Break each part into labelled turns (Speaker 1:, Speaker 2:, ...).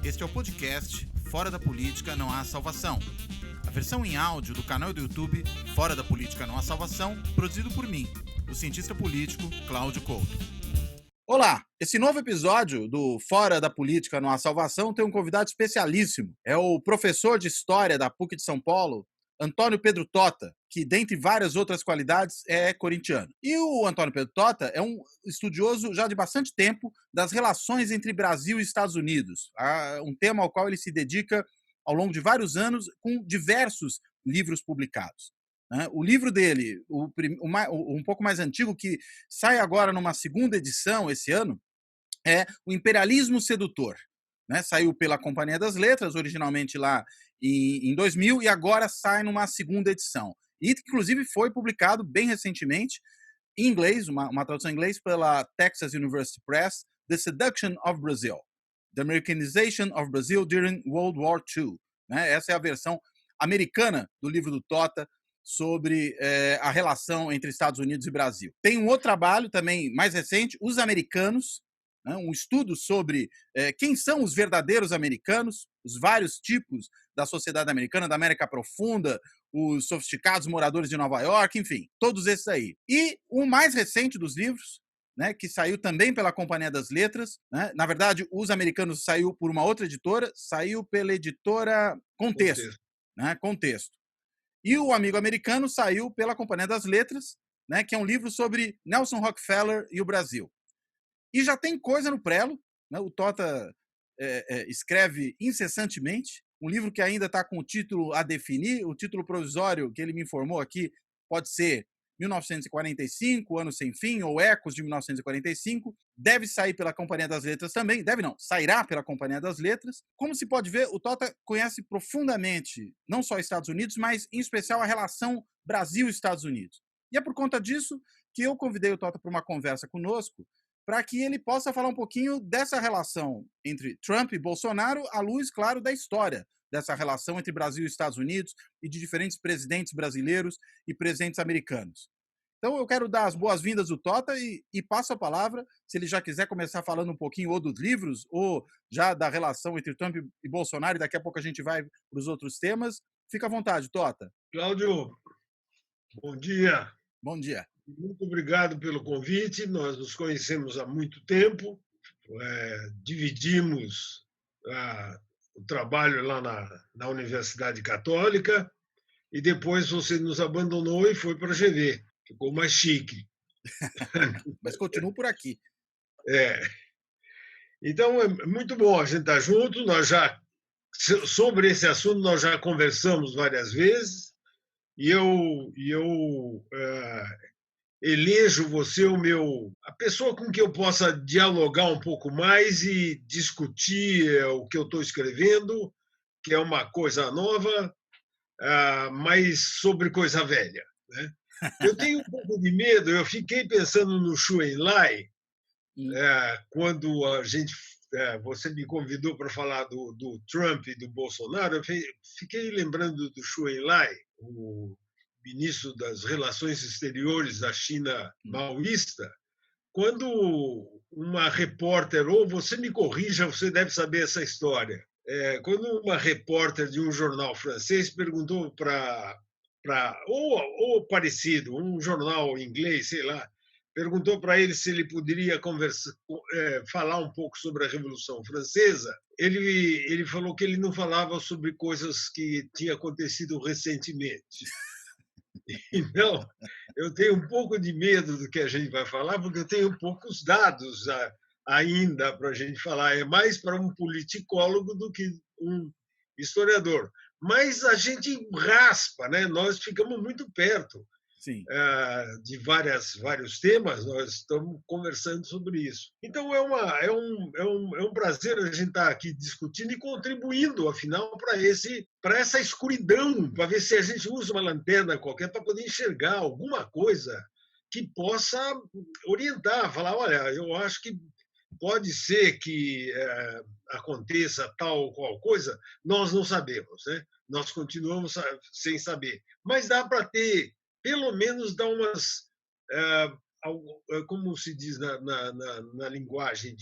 Speaker 1: Este é o podcast Fora da Política Não Há Salvação. A versão em áudio do canal do YouTube Fora da Política Não Há Salvação, produzido por mim, o cientista político Cláudio Couto. Olá, esse novo episódio do Fora da Política Não Há Salvação tem um convidado especialíssimo. É o professor de História da PUC de São Paulo, Antônio Pedro Tota, que, dentre várias outras qualidades, é corintiano. E o Antônio Pedro Tota é um estudioso já de bastante tempo das relações entre Brasil e Estados Unidos, um tema ao qual ele se dedica ao longo de vários anos, com diversos livros publicados. O livro dele, um pouco mais antigo, que sai agora numa segunda edição esse ano, é O Imperialismo Sedutor. Saiu pela Companhia das Letras, originalmente lá em 2000, e agora sai numa segunda edição. E, inclusive, foi publicado bem recentemente, em inglês, uma tradução em inglês, pela Texas University Press, The Seduction of Brazil, The Americanization of Brazil During World War II. Essa é a versão americana do livro do Tota sobre a relação entre Estados Unidos e Brasil. Tem um outro trabalho também mais recente, Os Americanos, um estudo sobre quem são os verdadeiros americanos, os vários tipos da sociedade americana, da América Profunda, os sofisticados moradores de Nova York, enfim, todos esses aí. E o mais recente dos livros, que saiu também pela Companhia das Letras, na verdade, Os Americanos saiu por uma outra editora, saiu pela editora Contexto. Contexto. E O Amigo Americano saiu pela Companhia das Letras, que é um livro sobre Nelson Rockefeller e o Brasil. E já tem coisa no prelo, o Tota escreve incessantemente, um livro que ainda está com o título a definir, o título provisório que ele me informou aqui pode ser 1945, Ano Sem Fim, ou Ecos de 1945, deve sair pela Companhia das Letras também, sairá pela Companhia das Letras. Como se pode ver, o Tota conhece profundamente não só Estados Unidos, mas em especial a relação Brasil-Estados Unidos. E é por conta disso que eu convidei o Tota para uma conversa conosco, para que ele possa falar um pouquinho dessa relação entre Trump e Bolsonaro, à luz, claro, da história dessa relação entre Brasil e Estados Unidos e de diferentes presidentes brasileiros e presidentes americanos. Então, eu quero dar as boas-vindas ao Tota e passo a palavra, se ele já quiser começar falando um pouquinho ou dos livros ou já da relação entre Trump e Bolsonaro, e daqui a pouco a gente vai para os outros temas. Fica à vontade, Tota.
Speaker 2: Cláudio, bom dia.
Speaker 1: Bom dia.
Speaker 2: Muito obrigado pelo convite. Nós nos conhecemos há muito tempo, dividimos o trabalho lá na Universidade Católica e depois você nos abandonou e foi para a GV. Ficou mais chique.
Speaker 1: Mas continuo por aqui.
Speaker 2: Então, é muito bom a gente estar junto. Sobre esse assunto, nós já conversamos várias vezes e eu elejo você a pessoa com que eu possa dialogar um pouco mais e discutir o que eu estou escrevendo, que é uma coisa nova, mas sobre coisa velha. Eu tenho um pouco de medo, eu fiquei pensando no Xu Enlai, quando você me convidou para falar do Trump e do Bolsonaro, eu fiquei lembrando do Xu Enlai, o ministro das Relações Exteriores da China maoísta, quando uma repórter, ou você me corrija, você deve saber essa história, quando uma repórter de um jornal francês perguntou ou parecido, um jornal inglês, sei lá, perguntou para ele se ele poderia falar um pouco sobre a Revolução Francesa. Ele falou que ele não falava sobre coisas que tinham acontecido recentemente. Então, eu tenho um pouco de medo do que a gente vai falar, porque eu tenho poucos dados ainda para a gente falar. É mais para um politicólogo do que um historiador. Mas a gente raspa, nós ficamos muito perto.
Speaker 1: Sim.
Speaker 2: De vários temas, nós estamos conversando sobre isso. Então, é um prazer a gente estar aqui discutindo e contribuindo, afinal, para essa escuridão, para ver se a gente usa uma lanterna qualquer para poder enxergar alguma coisa que possa orientar, falar, olha, eu acho que pode ser que aconteça tal ou qual coisa, nós não sabemos, nós continuamos sem saber. Mas dá para ter pelo menos dar umas, como se diz na linguagem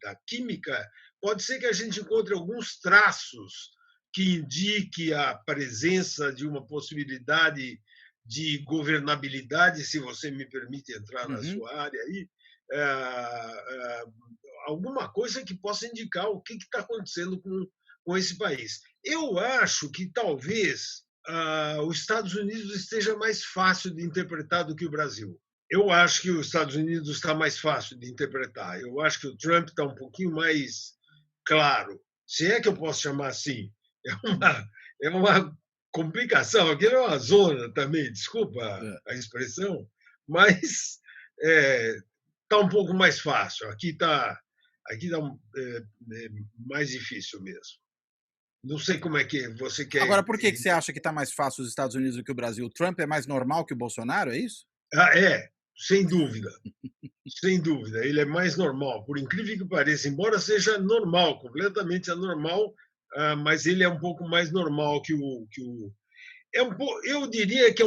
Speaker 2: da química, pode ser que a gente encontre alguns traços que indique a presença de uma possibilidade de governabilidade, se você me permite entrar na
Speaker 1: Uhum.
Speaker 2: sua área aí, alguma coisa que possa indicar o que está acontecendo com esse país. Eu acho que talvez os Estados Unidos esteja mais fácil de interpretar do que o Brasil. Eu acho que os Estados Unidos está mais fácil de interpretar. Eu acho que o Trump está um pouquinho mais claro, se é que eu posso chamar assim. É uma complicação. Aqui é uma zona também, desculpa
Speaker 1: É.
Speaker 2: a expressão, mas está um pouco mais fácil. Aqui tá mais difícil mesmo. Não sei como é que você quer.
Speaker 1: Agora, por que você acha que está mais fácil os Estados Unidos do que o Brasil? O Trump é mais normal que o Bolsonaro, é isso?
Speaker 2: Sem dúvida. Sem dúvida. Ele é mais normal, por incrível que pareça, embora seja normal, completamente anormal, mas ele é um pouco mais normal que o eu diria que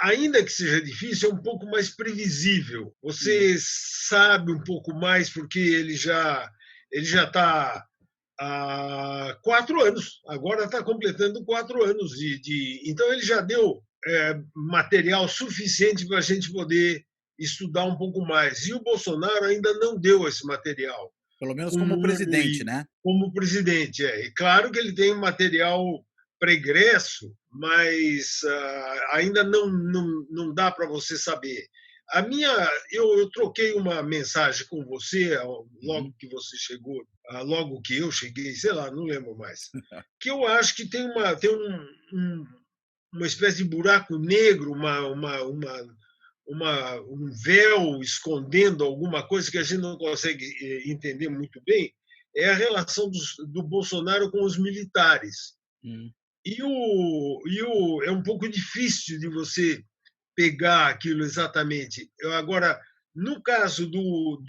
Speaker 2: ainda que seja difícil, é um pouco mais previsível. Você sabe um pouco mais porque ele já está há 4 anos. Agora está completando 4 anos então ele já deu material suficiente para a gente poder estudar um pouco mais. E o Bolsonaro ainda não deu esse material.
Speaker 1: Pelo menos como presidente, né?
Speaker 2: Como presidente, é. E claro que ele tem material pregresso, mas ainda não dá para você saber. Eu troquei uma mensagem com você logo que você chegou, logo que eu cheguei, sei lá, não lembro mais. Que eu acho que tem uma espécie de buraco negro, um véu escondendo alguma coisa que a gente não consegue entender muito bem, é a relação do Bolsonaro com os militares. É um pouco difícil de você pegar aquilo exatamente. Agora, no caso do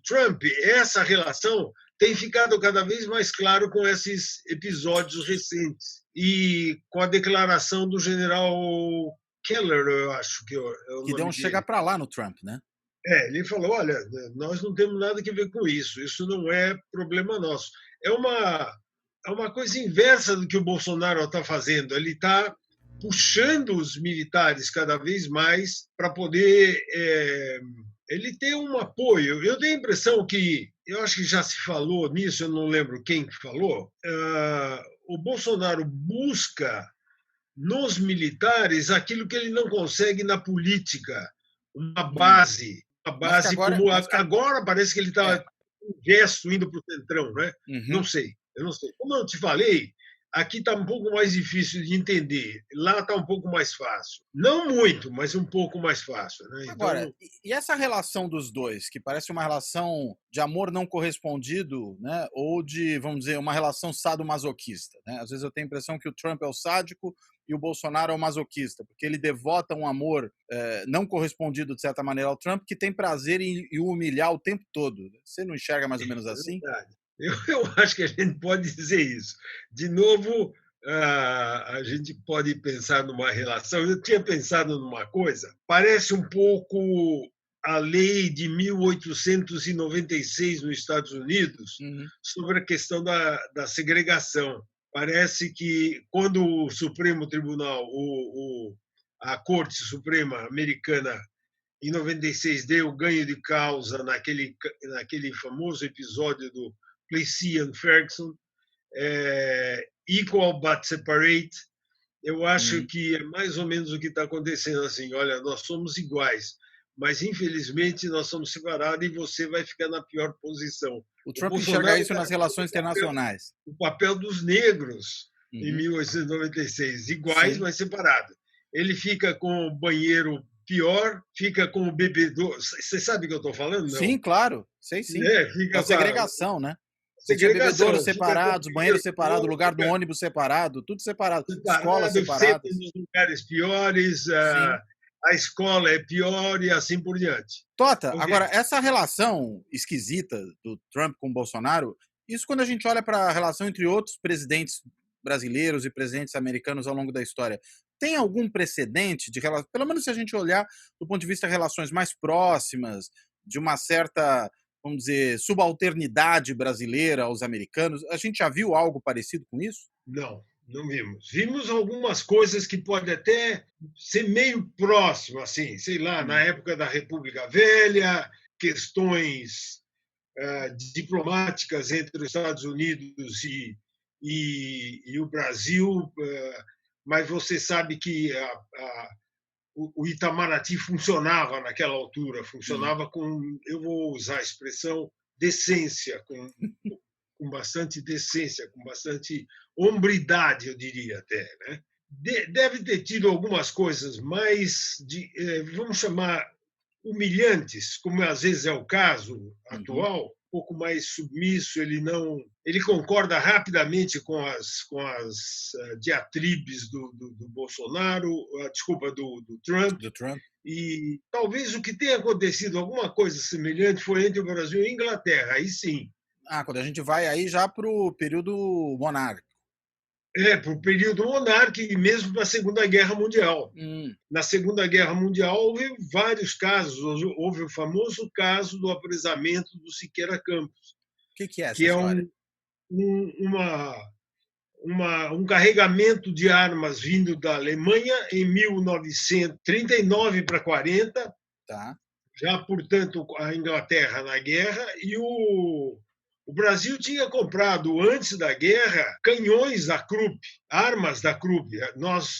Speaker 2: Trump, essa relação tem ficado cada vez mais claro com esses episódios recentes e com a declaração do general Keller, eu acho que é o
Speaker 1: Que deu
Speaker 2: nome
Speaker 1: um chega
Speaker 2: dele.
Speaker 1: para lá no Trump, né?
Speaker 2: Ele falou: olha, nós não temos nada a ver com isso não é problema nosso. É uma coisa inversa do que o Bolsonaro está fazendo. Ele está puxando os militares cada vez mais para poder ele ter um apoio. Eu tenho a impressão que, eu acho que já se falou nisso, eu não lembro quem falou, o Bolsonaro busca nos militares aquilo que ele não consegue na política, uma base agora parece que ele está um gesto indo para o centrão, né?
Speaker 1: Uhum.
Speaker 2: Eu não sei. Como eu te falei, aqui está um pouco mais difícil de entender. Lá está um pouco mais fácil. Não muito, mas um pouco mais fácil. Né?
Speaker 1: Agora,
Speaker 2: então,
Speaker 1: e essa relação dos dois, que parece uma relação de amor não correspondido, né? Ou de, vamos dizer, uma relação sadomasoquista, né? Às vezes eu tenho a impressão que o Trump é o sádico e o Bolsonaro é o masoquista, porque ele devota um amor não correspondido, de certa maneira, ao Trump, que tem prazer em o humilhar o tempo todo. Você não enxerga mais ou menos assim?
Speaker 2: Verdade. Eu acho que a gente pode dizer isso. De novo, a gente pode pensar numa relação. Eu tinha pensado numa coisa, parece um pouco a lei de 1896 nos Estados Unidos sobre a questão da segregação. Parece que quando o Supremo Tribunal, a Corte Suprema Americana, em 96 deu ganho de causa naquele famoso episódio do Plessy and Ferguson, equal but separate. Eu acho que é mais ou menos o que está acontecendo assim. Olha, nós somos iguais, mas infelizmente nós somos separados e você vai ficar na pior posição.
Speaker 1: O Trump enxerga isso nas relações internacionais.
Speaker 2: O papel dos negros em 1896, iguais, sim, mas separados. Ele fica com o banheiro pior, fica com o bebedor. Você sabe o que eu estou falando? Não?
Speaker 1: Sim, claro. Sei sim.
Speaker 2: Fica
Speaker 1: a segregação, né? Você tinha
Speaker 2: segregação,
Speaker 1: bebedouros separados, banheiro separado, lugar do ônibus separado, tudo separado. Escolas separadas.
Speaker 2: Nos lugares piores, a escola é pior e assim por diante.
Speaker 1: Tota, agora, essa relação esquisita do Trump com o Bolsonaro, isso quando a gente olha para a relação entre outros presidentes brasileiros e presidentes americanos ao longo da história, tem algum precedente de relação, pelo menos se a gente olhar do ponto de vista de relações mais próximas, de uma certa, vamos dizer, subalternidade brasileira aos americanos? A gente já viu algo parecido com isso?
Speaker 2: Não, não vimos. Vimos algumas coisas que podem até ser meio próximo, assim, sei lá, na época da República Velha, questões diplomáticas entre os Estados Unidos e o Brasil, mas você sabe que o Itamaraty funcionava naquela altura, funcionava com, eu vou usar a expressão, decência, com bastante decência, com bastante hombridade, eu diria até. Né? Deve ter tido algumas coisas mais, vamos chamar, humilhantes, como às vezes é o caso atual, um pouco mais submisso, ele concorda rapidamente com as diatribes do Bolsonaro, desculpa, do Trump. E talvez o que tenha acontecido, alguma coisa semelhante, foi entre o Brasil e a Inglaterra, aí sim.
Speaker 1: Quando a gente vai aí já para o período monárquico.
Speaker 2: Para o período monárquico e mesmo para a Segunda Guerra Mundial. Na Segunda Guerra Mundial houve vários casos. Houve o famoso caso do apresamento do Siqueira Campos.
Speaker 1: O que é essa
Speaker 2: que
Speaker 1: história?
Speaker 2: Um carregamento de armas vindo da Alemanha em 1939 para 40.
Speaker 1: Tá.
Speaker 2: Já, portanto, a Inglaterra na guerra e o Brasil tinha comprado, antes da guerra, canhões da Krupp, armas da Krupp.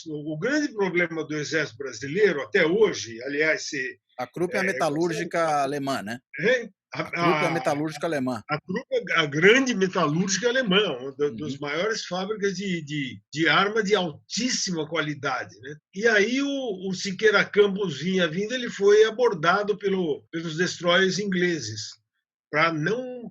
Speaker 2: O grande problema do Exército Brasileiro, até hoje, aliás...
Speaker 1: A Krupp é a metalúrgica alemã, né? A Krupp é a metalúrgica alemã.
Speaker 2: A Krupp é a grande metalúrgica alemã, uma das maiores fábricas de arma de altíssima qualidade. Né? E aí o Siqueira Campos vindo, ele foi abordado pelos destroyers ingleses, para não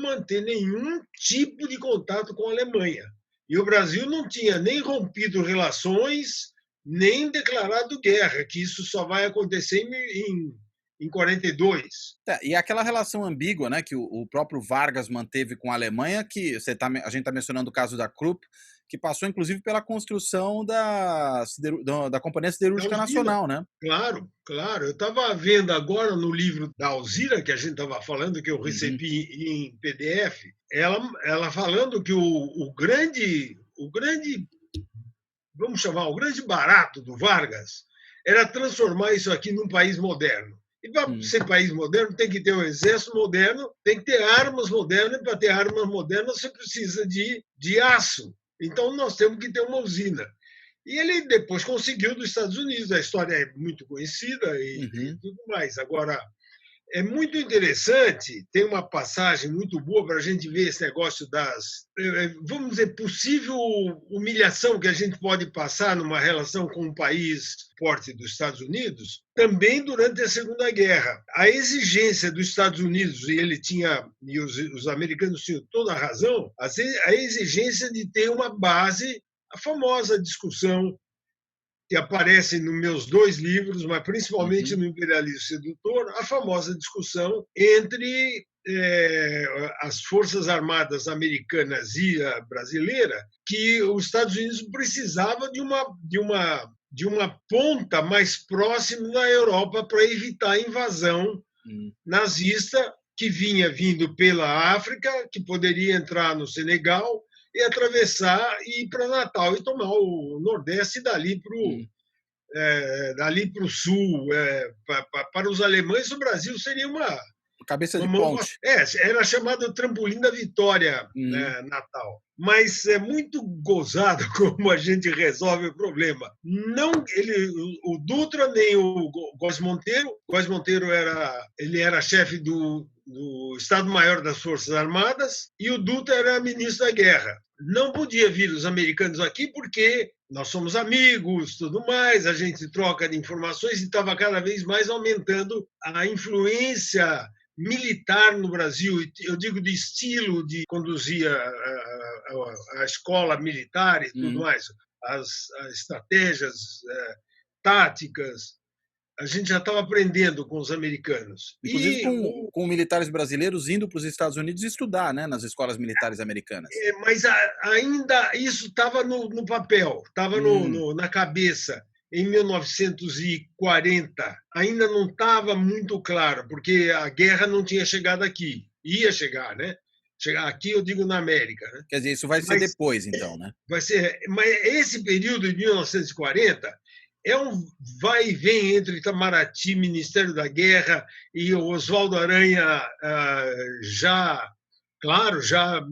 Speaker 2: manter nenhum tipo de contato com a Alemanha. E o Brasil não tinha nem rompido relações, nem declarado guerra, que isso só vai acontecer em 42.
Speaker 1: E aquela relação ambígua, né, que o próprio Vargas manteve com a Alemanha, que a gente está mencionando o caso da Krupp, que passou, inclusive, pela construção da Companhia Siderúrgica Nacional, né?
Speaker 2: Claro. Eu estava vendo agora no livro da Alzira, que a gente estava falando, que eu recebi em PDF, ela falando que o grande, vamos chamar, o grande barato do Vargas era transformar isso aqui num país moderno. E para ser país moderno, tem que ter um exército moderno, tem que ter armas modernas, e para ter armas modernas você precisa de aço. Então, nós temos que ter uma usina. E ele depois conseguiu dos Estados Unidos. A história é muito conhecida e tudo mais. Agora, é muito interessante, tem uma passagem muito boa para a gente ver esse negócio vamos dizer, possível humilhação que a gente pode passar numa relação com um país forte dos Estados Unidos, também durante a Segunda Guerra. A exigência dos Estados Unidos, e os americanos tinham toda a razão, a exigência de ter uma base, a famosa discussão que aparece nos meus 2 livros, mas principalmente no Imperialismo Sedutor, a famosa discussão entre as Forças Armadas americanas e a brasileira, que os Estados Unidos precisava de uma ponta mais próxima da Europa para evitar a invasão nazista que vinha vindo pela África, que poderia entrar no Senegal e atravessar e ir para Natal e tomar o Nordeste e dali para o Sul. Para os alemães, o Brasil seria uma
Speaker 1: cabeça de ponte.
Speaker 2: Era chamado trampolim da vitória, Natal. Mas é muito gozado como a gente resolve o problema. Não o Dutra nem o Góes Monteiro. Góes Monteiro era chefe do Estado-Maior das Forças Armadas e o Dutra era ministro da Guerra. Não podia vir os americanos aqui porque nós somos amigos, tudo mais, a gente troca de informações e estava cada vez mais aumentando a influência militar no Brasil. Eu digo de estilo de conduzir a escola militar e tudo mais, as estratégias táticas. A gente já estava aprendendo com os americanos.
Speaker 1: Inclusive com militares brasileiros indo para os Estados Unidos estudar, né, nas escolas militares americanas.
Speaker 2: Mas ainda isso estava no papel, estava na cabeça. em 1940 ainda não estava muito claro, porque a guerra não tinha chegado aqui. Ia chegar, né? Chegar aqui, eu digo na América. Né?
Speaker 1: Quer dizer, isso vai ser depois, então, né?
Speaker 2: Vai ser, mas esse período de 1940 é um vai e vem entre Itamaraty, Ministério da Guerra, e o Oswaldo Aranha, já, claro, já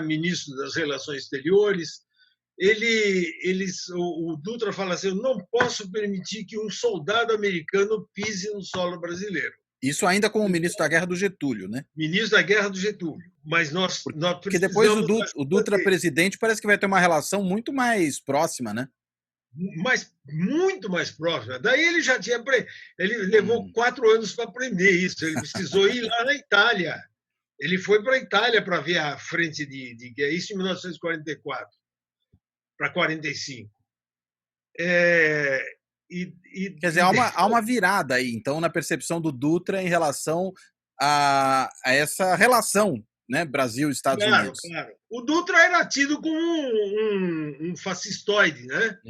Speaker 2: ministro das Relações Exteriores. O Dutra fala assim: eu não posso permitir que um soldado americano pise no solo brasileiro.
Speaker 1: Isso ainda como ministro da Guerra do Getúlio, né?
Speaker 2: Ministro da Guerra do Getúlio. Mas nós precisamos...
Speaker 1: Porque depois o Dutra presidente parece que vai ter uma relação muito mais próxima, né?
Speaker 2: Muito mais próxima. Daí ele já tinha... Ele levou 4 anos para aprender isso. Ele precisou ir lá na Itália. Ele foi para a Itália para ver a frente de guerra. Isso em 1944 para 45.
Speaker 1: Quer dizer, há uma virada aí, então, na percepção do Dutra em relação a essa relação, né, Brasil e Estados Unidos.
Speaker 2: Claro. O Dutra era tido como um fascistoide, né?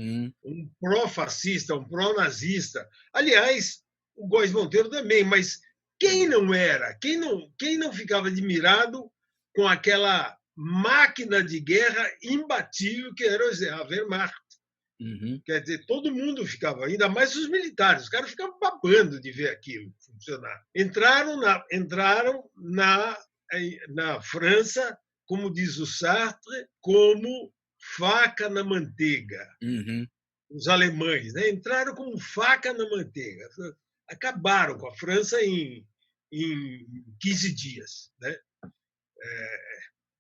Speaker 2: Um pró-fascista, um pró-nazista. Aliás, o Góes Monteiro também, mas quem não era? Quem não ficava admirado com aquela máquina de guerra imbatível que era a Wehrmacht? Quer dizer, todo mundo ficava, ainda mais os militares, os caras ficavam babando de ver aquilo funcionar. Entraram na França, como diz o Sartre, como faca na manteiga. Os alemães, né? Entraram como faca na manteiga. Acabaram com a França em 15 dias. Né?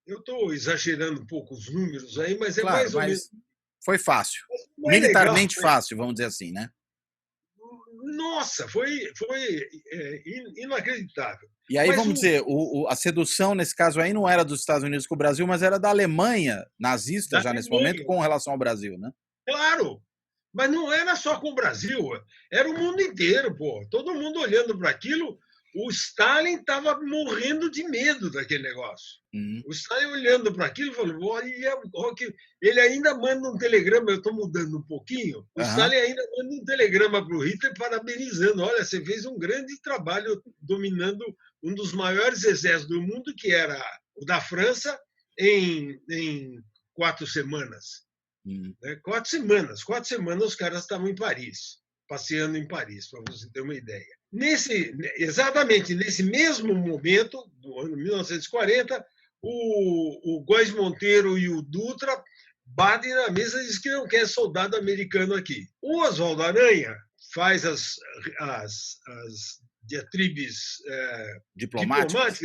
Speaker 2: Eu estou exagerando um pouco os números aí, mas é mais ou menos...
Speaker 1: Foi fácil. Militarmente legal, fácil, vamos dizer assim, né?
Speaker 2: Nossa, foi inacreditável.
Speaker 1: E aí, vamos dizer, a sedução, nesse caso aí, não era dos Estados Unidos com o Brasil, mas era da Alemanha nazista já nesse momento, com relação ao Brasil, né?
Speaker 2: Claro, mas não era só com o Brasil, era o mundo inteiro, pô. Todo mundo olhando para aquilo. O Stalin estava morrendo de medo daquele negócio. O Stalin olhando para aquilo falou: olha, ele ainda manda um telegrama. Eu estou mudando um pouquinho. O Stalin ainda manda um telegrama para o Hitler parabenizando: olha, você fez um grande trabalho dominando um dos maiores exércitos do mundo, que era o da França, em 4 semanas. 4 semanas. 4 semanas os caras estavam em Paris, passeando em Paris, para você ter uma ideia. Exatamente nesse mesmo momento, do ano 1940, o Góes Monteiro e o Dutra batem na mesa e dizem que não quer soldado americano aqui. O Oswaldo Aranha faz as diatribes diplomáticas.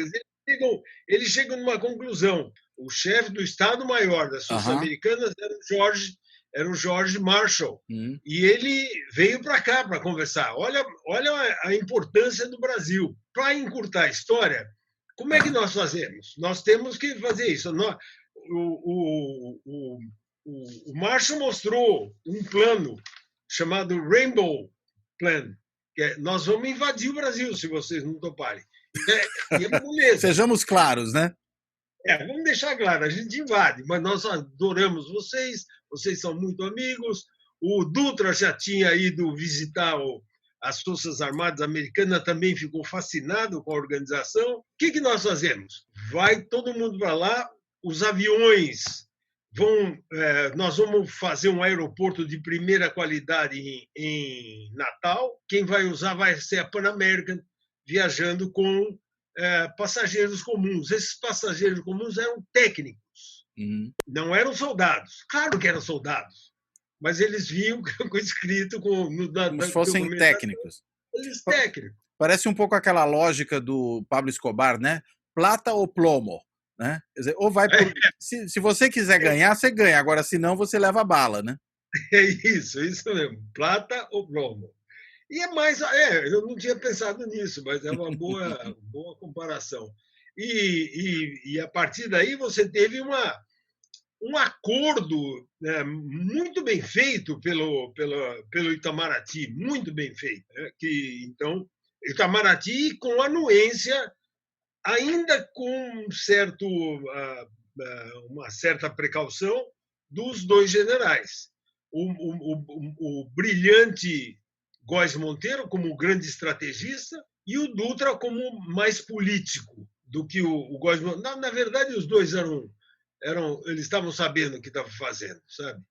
Speaker 2: Eles chegam numa conclusão. O chefe do Estado-Maior das Forças Americanas era o George Marshall. E ele veio para cá para conversar. Olha a importância do Brasil. Para encurtar a história, como é que nós fazemos? Nós temos que fazer isso. O Marshall mostrou um plano chamado Rainbow Plan, que é: nós vamos invadir o Brasil se vocês não toparem.
Speaker 1: Sejamos claros, né?
Speaker 2: Vamos deixar claro, a gente invade, mas nós adoramos vocês são muito amigos. O Dutra já tinha ido visitar as Forças Armadas Americanas, também ficou fascinado com a organização. O que nós fazemos? Vai todo mundo para lá, os aviões nós vamos fazer um aeroporto de primeira qualidade em Natal. Quem vai usar vai ser a Pan American, viajando com passageiros comuns. Esses passageiros comuns eram técnicos, não eram soldados. Claro que eram soldados, mas eles vinham com escrito como
Speaker 1: se fossem técnicos.
Speaker 2: Eles técnicos.
Speaker 1: Parece um pouco aquela lógica do Pablo Escobar, né? Plata ou plomo, né? Quer dizer, ou vai por... se você quiser ganhar, você ganha. Agora, se não, você leva a bala, né?
Speaker 2: É isso mesmo. Plata ou plomo. E é mais, eu não tinha pensado nisso, mas é uma boa comparação. E a partir daí você teve um acordo, né, muito bem feito pelo Itamaraty, muito bem feito. Né, que então Itamaraty com anuência, ainda com uma certa precaução dos 2 generais. o brilhante Góes Monteiro como grande estrategista e o Dutra como mais político do que o Góes Monteiro. Na verdade, os dois eles estavam sabendo o que estavam fazendo, sabe?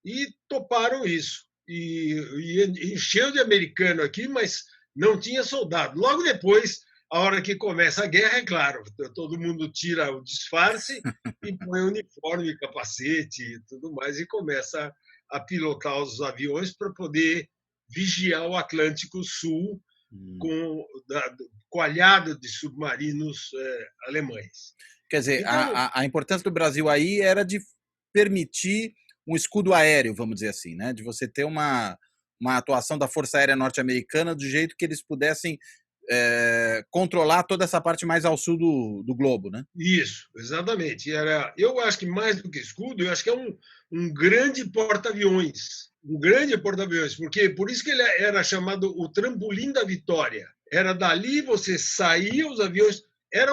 Speaker 2: E toparam isso. E encheu de americano aqui, mas não tinha soldado. Logo depois, a hora que começa a guerra, é claro, todo mundo tira o disfarce e põe uniforme, capacete e tudo mais, e começa a pilotar os aviões para poder vigiar o Atlântico Sul coalhado de submarinos alemães.
Speaker 3: Quer dizer, então, a importância do Brasil aí era de permitir um escudo aéreo, vamos dizer assim, né? De você ter uma atuação da Força Aérea Norte-Americana do jeito que eles pudessem controlar toda essa parte mais ao sul do globo, né?
Speaker 2: Isso, exatamente. Eu acho que mais do que escudo, eu acho que é um grande porta-aviões. Um grande porta-aviões, porque por isso que ele era chamado o trampolim da vitória. Era dali você saía, os aviões... Era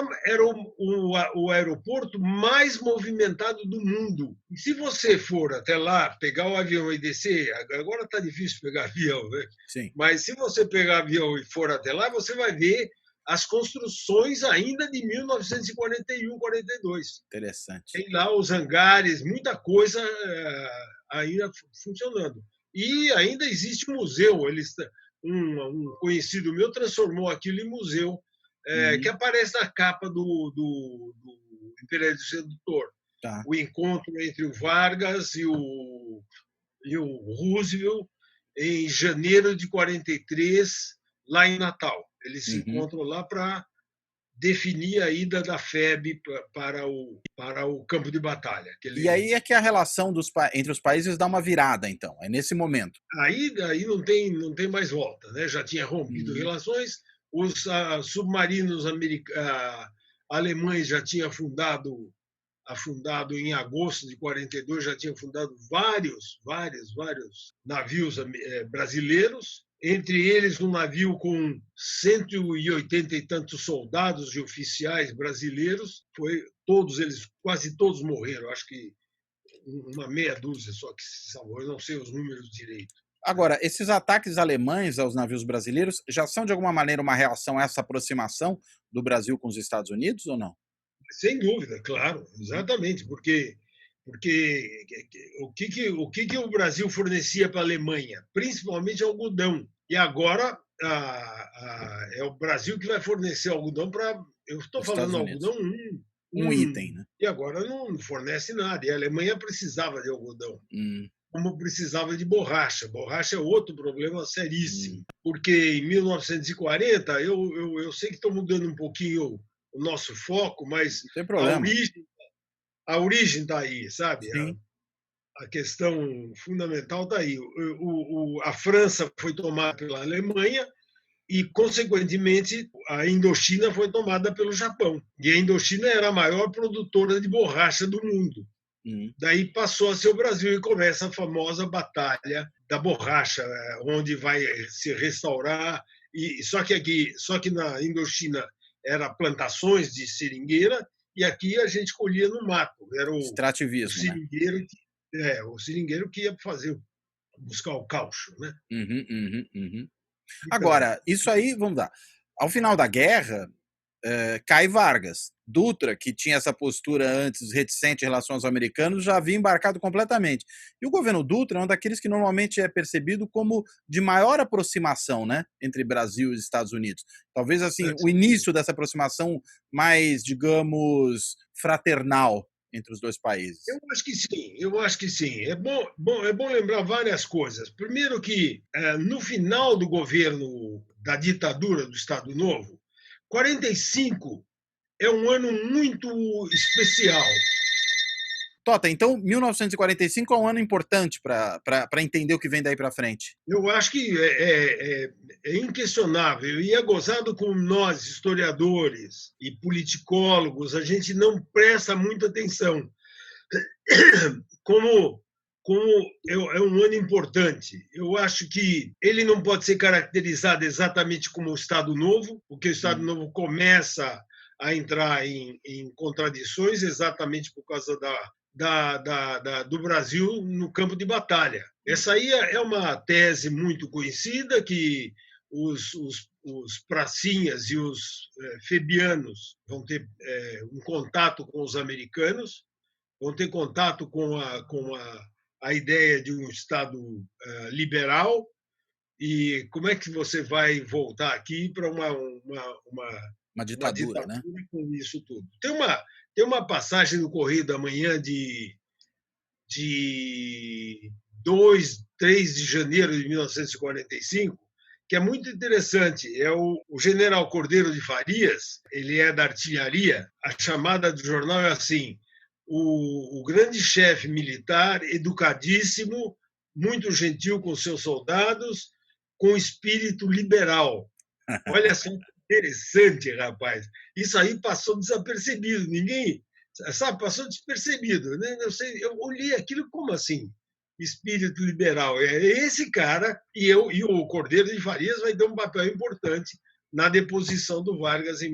Speaker 2: o aeroporto mais movimentado do mundo. E se você for até lá, pegar o avião e descer, agora está difícil pegar avião, né?
Speaker 3: Sim.
Speaker 2: Mas se você pegar avião e for até lá, você vai ver as construções ainda de 1941, 42.
Speaker 3: Interessante.
Speaker 2: Tem lá os hangares, muita coisa ainda funcionando. E ainda existe um museu. Um conhecido meu transformou aquilo em museu, que aparece na capa do Império do Sedutor.
Speaker 3: Tá.
Speaker 2: O encontro entre o Vargas e o Roosevelt em janeiro de 43, lá em Natal. Eles se encontram lá para definir a ida da FEB para o campo de batalha.
Speaker 3: E aí é que a relação entre os países dá uma virada, então. É nesse momento.
Speaker 2: Aí não tem mais volta, né? Já tinha rompido relações. Os submarinos alemães já tinham afundado em agosto de 42, já tinham afundado vários navios brasileiros, entre eles um navio com 180 e tantos soldados e oficiais brasileiros. Quase todos morreram, acho que uma meia dúzia só que se salvou, eu não sei os números direito.
Speaker 3: Agora, esses ataques alemães aos navios brasileiros já são, de alguma maneira, uma reação a essa aproximação do Brasil com os Estados Unidos ou não?
Speaker 2: Sem dúvida, claro, exatamente, porque o que o Brasil fornecia para a Alemanha? Principalmente algodão. E agora é o Brasil que vai fornecer algodão para... Eu estou falando algodão
Speaker 3: um item, né?
Speaker 2: E agora não fornece nada. E a Alemanha precisava de algodão. Como precisava de borracha. Borracha é outro problema seríssimo. Porque em 1940, eu sei que estou mudando um pouquinho o nosso foco, mas
Speaker 3: não tem problema.
Speaker 2: A origem está aí, sabe?
Speaker 3: Sim.
Speaker 2: A questão fundamental está aí. A França foi tomada pela Alemanha e, consequentemente, a Indochina foi tomada pelo Japão. E a Indochina era a maior produtora de borracha do mundo. Daí passou a ser o Brasil e começa a famosa batalha da borracha, onde vai se restaurar. Só que na Indochina era plantações de seringueira e aqui a gente colhia no mato. Era o
Speaker 3: extrativismo,
Speaker 2: seringueiro, né? O seringueiro que ia buscar o caucho, né?
Speaker 3: Agora, isso aí, vamos lá. Ao final da guerra, cai Vargas. Dutra, que tinha essa postura antes reticente em relação aos americanos, já havia embarcado completamente. E o governo Dutra é um daqueles que normalmente é percebido como de maior aproximação, né, entre Brasil e Estados Unidos. Talvez assim, o início dessa aproximação mais, digamos, fraternal entre os dois países.
Speaker 2: Eu acho que sim. É bom lembrar várias coisas. Primeiro que, no final do governo da ditadura do Estado Novo, 45 é um ano muito especial.
Speaker 3: Tota, então 1945 é um ano importante para entender o que vem daí para frente.
Speaker 2: Eu acho que é inquestionável. E é gozado como nós, historiadores e politicólogos, a gente não presta muita atenção. Como é um ano importante. Eu acho que ele não pode ser caracterizado exatamente como o Estado Novo, porque o Estado Novo começa a entrar em contradições exatamente por causa do Brasil no campo de batalha. Essa aí é uma tese muito conhecida, que os pracinhas e os febianos vão ter um contato com os americanos, vão ter contato com a ideia de um Estado liberal. E como é que você vai voltar aqui para
Speaker 3: uma ditadura, né?
Speaker 2: Com isso tudo? Tem uma passagem no Correio da Manhã de 3 de janeiro de 1945, que é muito interessante. É o general Cordeiro de Farias, ele é da artilharia. A chamada do jornal é assim: o grande chefe militar, educadíssimo, muito gentil com seus soldados, com espírito liberal. Olha só que interessante, rapaz. Isso aí passou desapercebido. Ninguém, sabe, passou despercebido. Né? Eu olhei aquilo como assim? Espírito liberal. É esse cara, e o Cordeiro de Farias vai ter um papel importante na deposição do Vargas em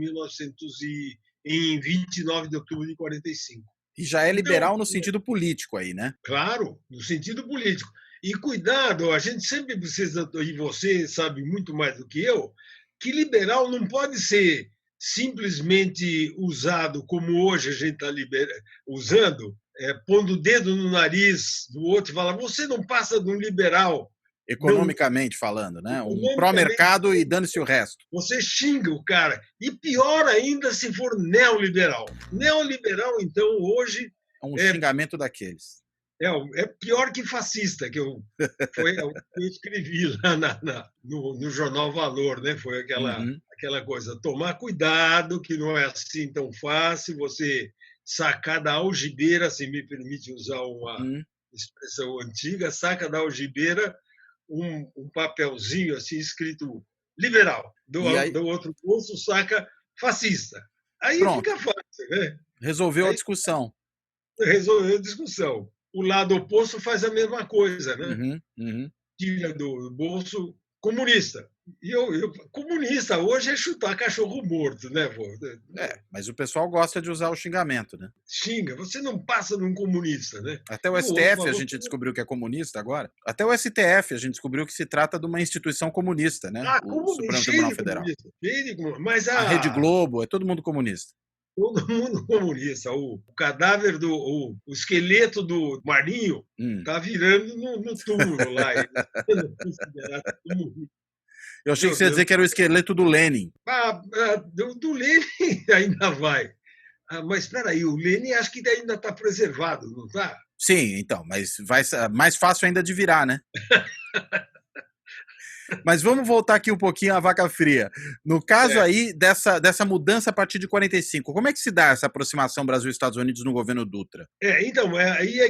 Speaker 2: 29 de outubro de 45.
Speaker 3: E já é liberal então, no sentido político aí, né?
Speaker 2: Claro, no sentido político. E cuidado, a gente sempre precisa, e você sabe muito mais do que eu, que liberal não pode ser simplesmente usado como hoje a gente está usando, pondo o dedo no nariz do outro e falar: você não passa de um liberal.
Speaker 3: Economicamente falando, né? Um pró-mercado e dane-se o resto.
Speaker 2: Você xinga o cara. E pior ainda se for neoliberal. Neoliberal, então, hoje...
Speaker 3: É um xingamento daqueles.
Speaker 2: É pior que fascista, que eu escrevi lá no jornal Valor, né? Foi aquela coisa: tomar cuidado, que não é assim tão fácil você sacar da algibeira, se me permite usar uma expressão antiga, saca da algibeira um papelzinho assim escrito liberal, do outro bolso saca fascista. Aí pronto. Fica fácil, né?
Speaker 3: Resolveu a discussão.
Speaker 2: Resolveu a discussão. O lado oposto faz a mesma coisa, né? Tira do bolso comunista. E comunista hoje é chutar cachorro morto, né?
Speaker 3: Mas o pessoal gosta de usar o xingamento, né?
Speaker 2: Xinga, você não passa de um comunista, né?
Speaker 3: Até o STF a gente descobriu que é comunista agora. Até o STF a gente descobriu que se trata de uma instituição comunista, né? O Supremo Tribunal Federal.
Speaker 2: Mas
Speaker 3: a Rede Globo, é todo mundo comunista.
Speaker 2: Todo mundo comunista. O cadáver o esqueleto do Marinho está virando no túmulo lá.
Speaker 3: Eu achei que você ia dizer que era o esqueleto do Lenin.
Speaker 2: Do Lenin ainda vai. Mas espera aí, o Lenin acho que ainda está preservado, não está?
Speaker 3: Sim, então, mas vai mais fácil ainda de virar, né? Mas vamos voltar aqui um pouquinho à vaca fria. No caso aí dessa mudança a partir de 45, como é que se dá essa aproximação Brasil-Estados Unidos no governo Dutra?
Speaker 2: Então,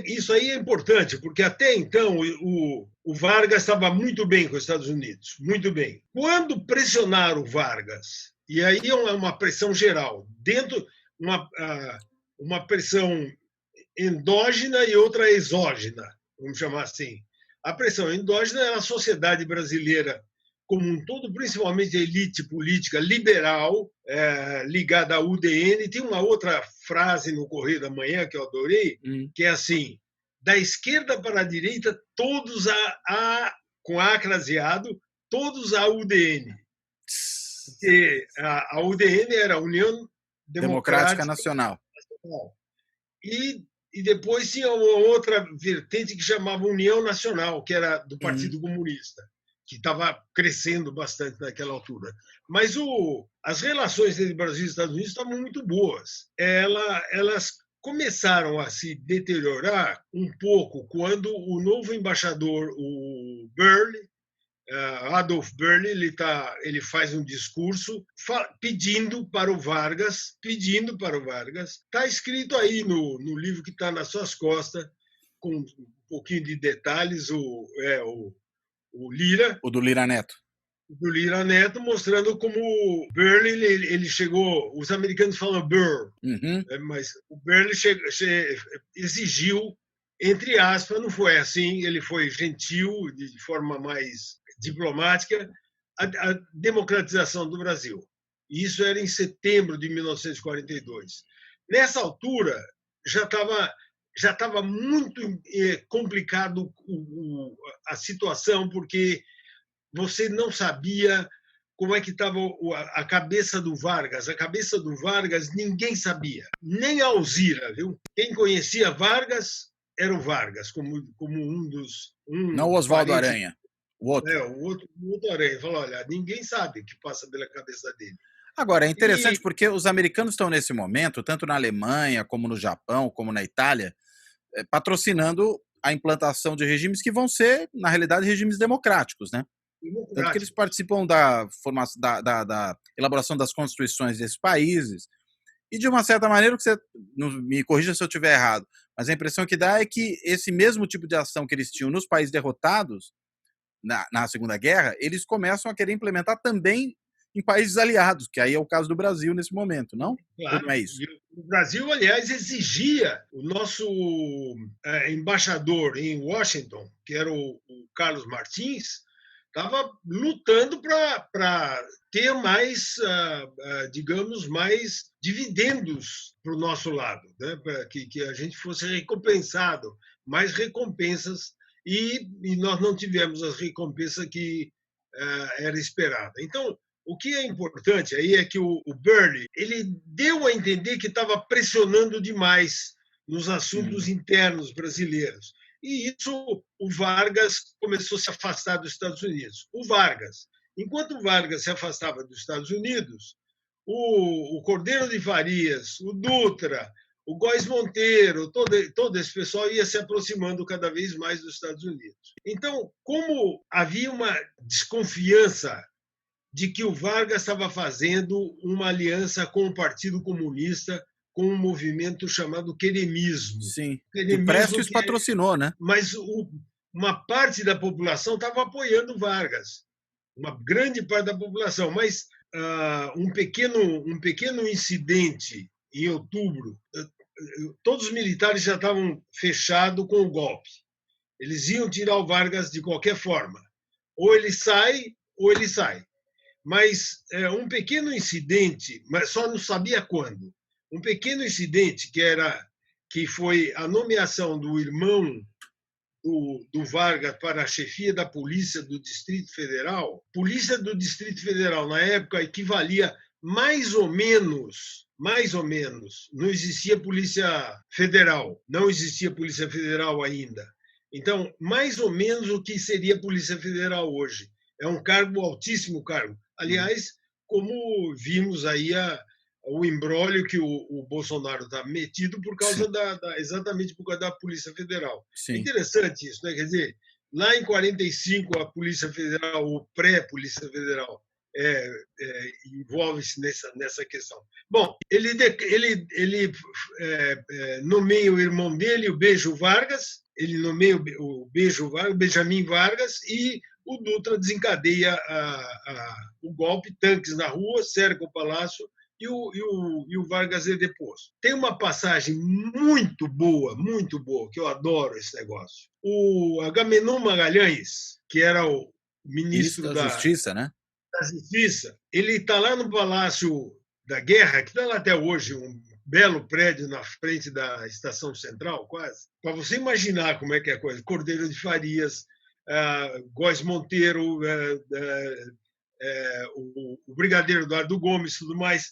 Speaker 2: isso aí é importante, porque até então o Vargas estava muito bem com os Estados Unidos, muito bem. Quando pressionaram o Vargas, e aí é uma pressão geral, dentro uma pressão endógena e outra exógena, vamos chamar assim. A pressão endógena é a sociedade brasileira como um todo, principalmente a elite política liberal, ligada à UDN. Tem uma outra frase no Correio da Manhã que eu adorei, que é assim: da esquerda para a direita, todos com A craseado, todos à UDN. Porque a UDN era a União Democrática
Speaker 3: Nacional.
Speaker 2: E depois tinha uma outra vertente que chamava União Nacional, que era do Partido Comunista, que estava crescendo bastante naquela altura. Mas as relações entre Brasil e Estados Unidos estavam muito boas. Elas começaram a se deteriorar um pouco quando o novo embaixador, o Burley, Adolf Burley, ele faz um discurso pedindo para o Vargas, está escrito aí no livro que está nas suas costas, com um pouquinho de detalhes, o Lira.
Speaker 3: O do Lira Neto.
Speaker 2: Do Lira Neto, mostrando como o Burley ele chegou, os americanos falam Burr, mas o Burley exigiu, entre aspas, não foi assim, ele foi gentil, de forma mais diplomática, a democratização do Brasil. Isso era em setembro de 1942. Nessa altura, já estava muito complicado a situação, porque você não sabia como é que estava a cabeça do Vargas. A cabeça do Vargas ninguém sabia, nem a Alzira, viu? Quem conhecia Vargas era o Vargas, como um dos...
Speaker 3: Não o Oswaldo Aranha, o outro.
Speaker 2: O outro Aranha. Falou, olha, ninguém sabe o que passa pela cabeça dele.
Speaker 3: Agora, é interessante porque os americanos estão nesse momento, tanto na Alemanha, como no Japão, como na Itália, patrocinando a implantação de regimes que vão ser, na realidade, regimes democráticos, né? Tanto que eles participam da elaboração das constituições desses países. E, de uma certa maneira, o que você me corrija se eu estiver errado, mas a impressão que dá é que esse mesmo tipo de ação que eles tinham nos países derrotados na Segunda Guerra, eles começam a querer implementar também em países aliados, que aí é o caso do Brasil nesse momento, não?
Speaker 2: Claro.
Speaker 3: Ou não é isso?
Speaker 2: O Brasil, aliás, exigia o nosso embaixador em Washington, que era o Carlos Martins, estava lutando para ter mais, digamos, mais dividendos para o nosso lado, né? Para que a gente fosse recompensado, mais recompensas, e nós não tivemos as recompensas que era esperada. Então, o que é importante aí é que o Bernie ele deu a entender que estava pressionando demais nos assuntos internos brasileiros. E isso, o Vargas começou a se afastar dos Estados Unidos. Enquanto o Vargas se afastava dos Estados Unidos, o Cordeiro de Farias, o Dutra, o Góes Monteiro, todo esse pessoal ia se aproximando cada vez mais dos Estados Unidos. Então, como havia uma desconfiança de que o Vargas estava fazendo uma aliança com o Partido Comunista, com um movimento chamado queremismo.
Speaker 3: Sim, que Prestes patrocinou, né?
Speaker 2: Mas uma parte da população estava apoiando o Vargas, uma grande parte da população, mas um pequeno incidente em outubro, todos os militares já estavam fechados com o golpe. Eles iam tirar o Vargas de qualquer forma. Ou ele sai. Mas um pequeno incidente, mas só não sabia quando, um pequeno incidente que foi a nomeação do irmão do Vargas para a chefia da polícia do Distrito Federal. Polícia do Distrito Federal, na época, equivalia mais ou menos, não existia Polícia Federal, ainda. Então, mais ou menos o que seria Polícia Federal hoje. É um cargo, altíssimo cargo. Aliás, como vimos aí o imbróglio que o Bolsonaro está metido por causa exatamente por causa da Polícia Federal.
Speaker 3: Sim.
Speaker 2: É interessante isso, né? Quer dizer, lá em 45 a Polícia Federal, ou pré-Polícia Federal, envolve-se nessa questão. Bom, ele nomeia o irmão dele, o Beijo Vargas, ele nomeia o Benjamin Vargas, e o Dutra desencadeia o golpe, tanques na rua, cerca o palácio, e o Vargas é deposto. Tem uma passagem muito boa, que eu adoro esse negócio. O Agamenon Magalhães, que era o ministro
Speaker 3: da Justiça, né?
Speaker 2: Da Justiça, ele está lá no Palácio da Guerra, que está lá até hoje, um belo prédio na frente da Estação Central, quase. Para você imaginar como é que é a coisa. Cordeiro de Farias, Góes Monteiro, o brigadeiro Eduardo Gomes e tudo mais.